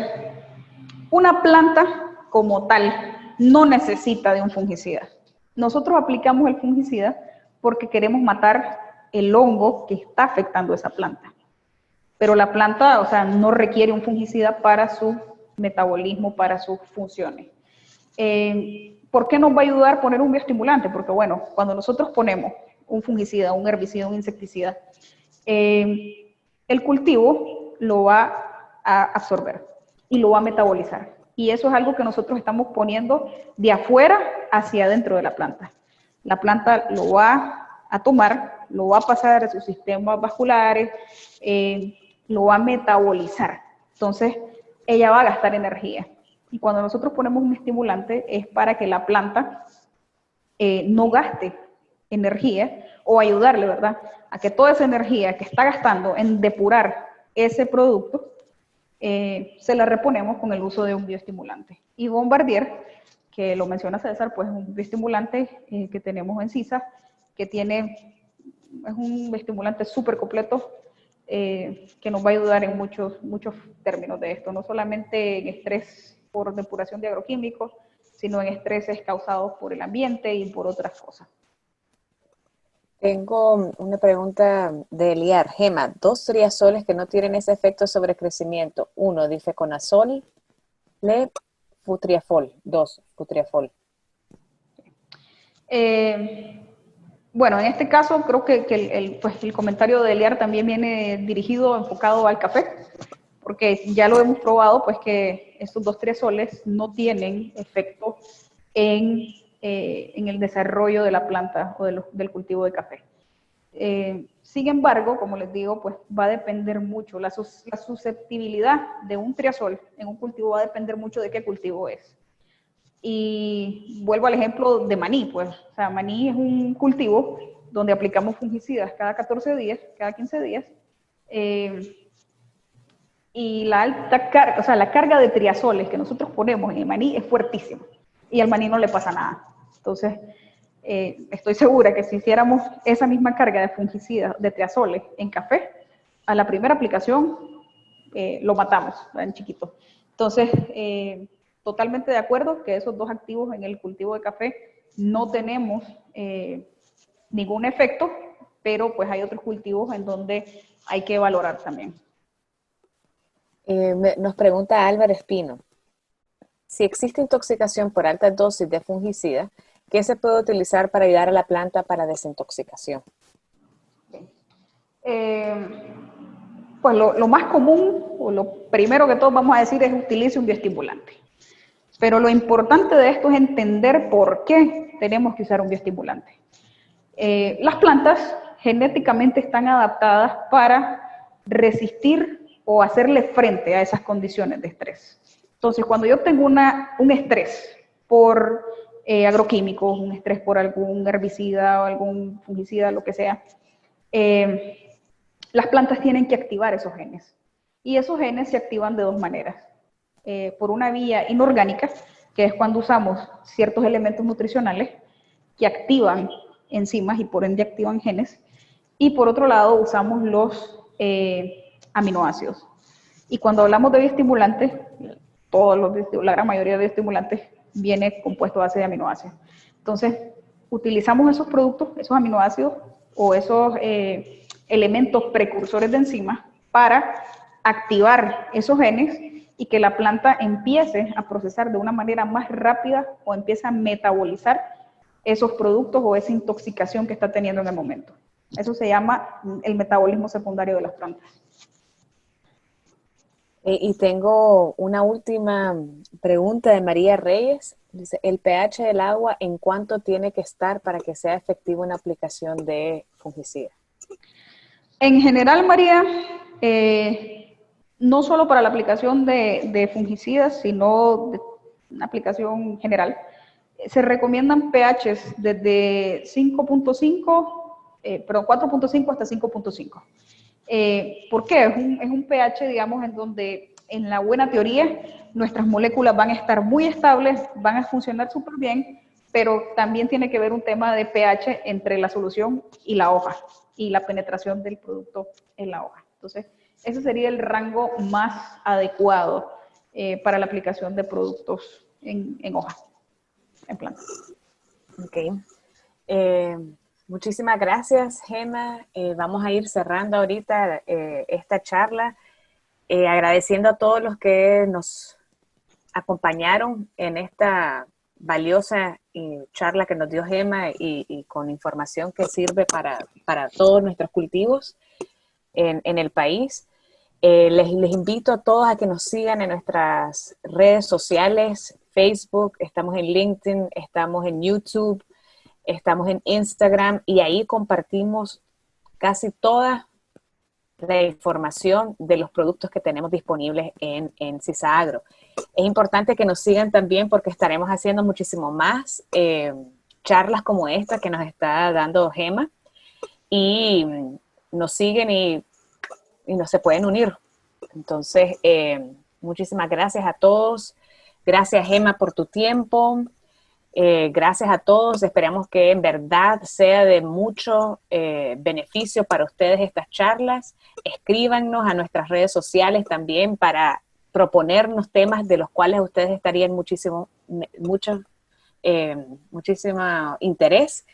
una planta como tal no necesita de un fungicida. Nosotros aplicamos el fungicida porque queremos matar el hongo que está afectando esa planta. Pero la planta, o sea, no requiere un fungicida para su metabolismo, para sus funciones. ¿Por qué nos va a ayudar poner un bioestimulante? Porque, bueno, cuando nosotros ponemos un fungicida, un herbicida, un insecticida, el cultivo lo va a absorber y lo va a metabolizar. Y eso es algo que nosotros estamos poniendo de afuera hacia adentro de la planta. La planta lo va a tomar, lo va a pasar a sus sistemas vasculares, lo va a metabolizar. Entonces, ella va a gastar energía. Y cuando nosotros ponemos un estimulante es para que la planta no gaste energía, o ayudarle, ¿verdad?, a que toda esa energía que está gastando en depurar ese producto, se la reponemos con el uso de un bioestimulante. Y Bombardier, que lo menciona César, pues es un bioestimulante que tenemos en CISA, que es un bioestimulante súper completo, que nos va a ayudar en muchos términos de esto, no solamente en estrés por depuración de agroquímicos, sino en estreses causados por el ambiente y por otras cosas. Tengo una pregunta de Eliar. Gema, 2 triazoles que no tienen ese efecto sobre crecimiento. 1, difeconazol, futriafol. 2, futriafol. Bueno, en este caso creo que el comentario de Eliar también viene dirigido, enfocado al café, porque ya lo hemos probado, pues que estos 2 triazoles no tienen efecto en el desarrollo de la planta o del cultivo de café. Sin embargo, como les digo, pues va a depender mucho, la susceptibilidad de un triazol en un cultivo va a depender mucho de qué cultivo es. Y vuelvo al ejemplo de maní, pues, o sea, maní es un cultivo donde aplicamos fungicidas cada 14 días, cada 15 días, y la alta carga, o sea, la carga de triazoles que nosotros ponemos en el maní es fuertísima, y al maní no le pasa nada. Entonces, estoy segura que si hiciéramos esa misma carga de fungicidas, de triazoles en café, a la primera aplicación lo matamos, ¿verdad?, en chiquito. Entonces, totalmente de acuerdo que esos 2 activos en el cultivo de café no tenemos ningún efecto, pero pues hay otros cultivos en donde hay que valorar también. Nos pregunta Álvaro Espino. Si existe intoxicación por alta dosis de fungicida, ¿qué se puede utilizar para ayudar a la planta para desintoxicación? Pues lo más común, o lo primero que todos vamos a decir es utilice un bioestimulante. Pero lo importante de esto es entender por qué tenemos que usar un bioestimulante. Las plantas genéticamente están adaptadas para resistir o hacerle frente a esas condiciones de estrés. Entonces, cuando yo tengo un estrés por agroquímicos, un estrés por algún herbicida o algún fungicida, lo que sea, las plantas tienen que activar esos genes. Y esos genes se activan de 2 maneras. Por una vía inorgánica, que es cuando usamos ciertos elementos nutricionales que activan enzimas y por ende activan genes, y por otro lado usamos los aminoácidos. Y cuando hablamos de bioestimulantes, la gran mayoría de bioestimulantes viene compuesto a base de aminoácidos. Entonces, utilizamos esos productos, esos aminoácidos o esos elementos precursores de enzimas para activar esos genes y que la planta empiece a procesar de una manera más rápida o empiece a metabolizar esos productos o esa intoxicación que está teniendo en el momento. Eso se llama el metabolismo secundario de las plantas. Y tengo una última pregunta de María Reyes. Dice, ¿el pH del agua en cuánto tiene que estar para que sea efectiva una aplicación de fungicida? En general, María, no solo para la aplicación de fungicidas, sino de una aplicación general, se recomiendan pHs desde 4.5 hasta 5.5. ¿Por qué? Es un pH, digamos, en donde en la buena teoría nuestras moléculas van a estar muy estables, van a funcionar súper bien, pero también tiene que ver un tema de pH entre la solución y la hoja y la penetración del producto en la hoja. Entonces, ese sería el rango más adecuado para la aplicación de productos en hoja, en planta. Ok. Muchísimas gracias, Gemma. Vamos a ir cerrando ahorita esta charla, agradeciendo a todos los que nos acompañaron en esta valiosa charla que nos dio Gemma y con información que sirve para todos nuestros cultivos en el país. Les invito a todos a que nos sigan en nuestras redes sociales, Facebook, estamos en LinkedIn, estamos en YouTube, estamos en Instagram y ahí compartimos casi toda la información de los productos que tenemos disponibles en CISA-Agro. Es importante que nos sigan también porque estaremos haciendo muchísimo más charlas como esta que nos está dando Gemma y nos siguen y no se pueden unir. Entonces, muchísimas gracias a todos. Gracias, Gemma, por tu tiempo. Gracias a todos. Esperamos que en verdad sea de mucho beneficio para ustedes estas charlas. Escríbanos a nuestras redes sociales también para proponernos temas de los cuales ustedes estarían muchísimo interés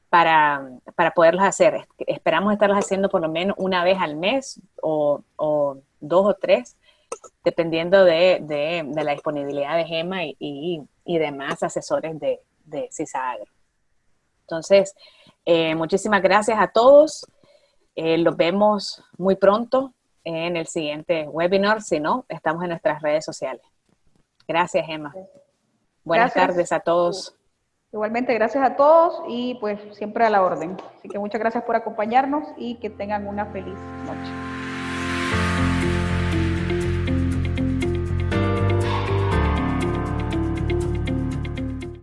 para poderlos hacer. Esperamos estarlos haciendo por lo menos una vez al mes o 2 o 3, dependiendo de la disponibilidad de Gemma y demás asesores de CISA-Agro. Entonces, muchísimas gracias a todos. Los vemos muy pronto en el siguiente webinar. Si no, estamos en nuestras redes sociales. Gracias, Gemma. Buenas tardes a todos. Igualmente, gracias a todos y pues siempre a la orden. Así que muchas gracias por acompañarnos y que tengan una feliz noche.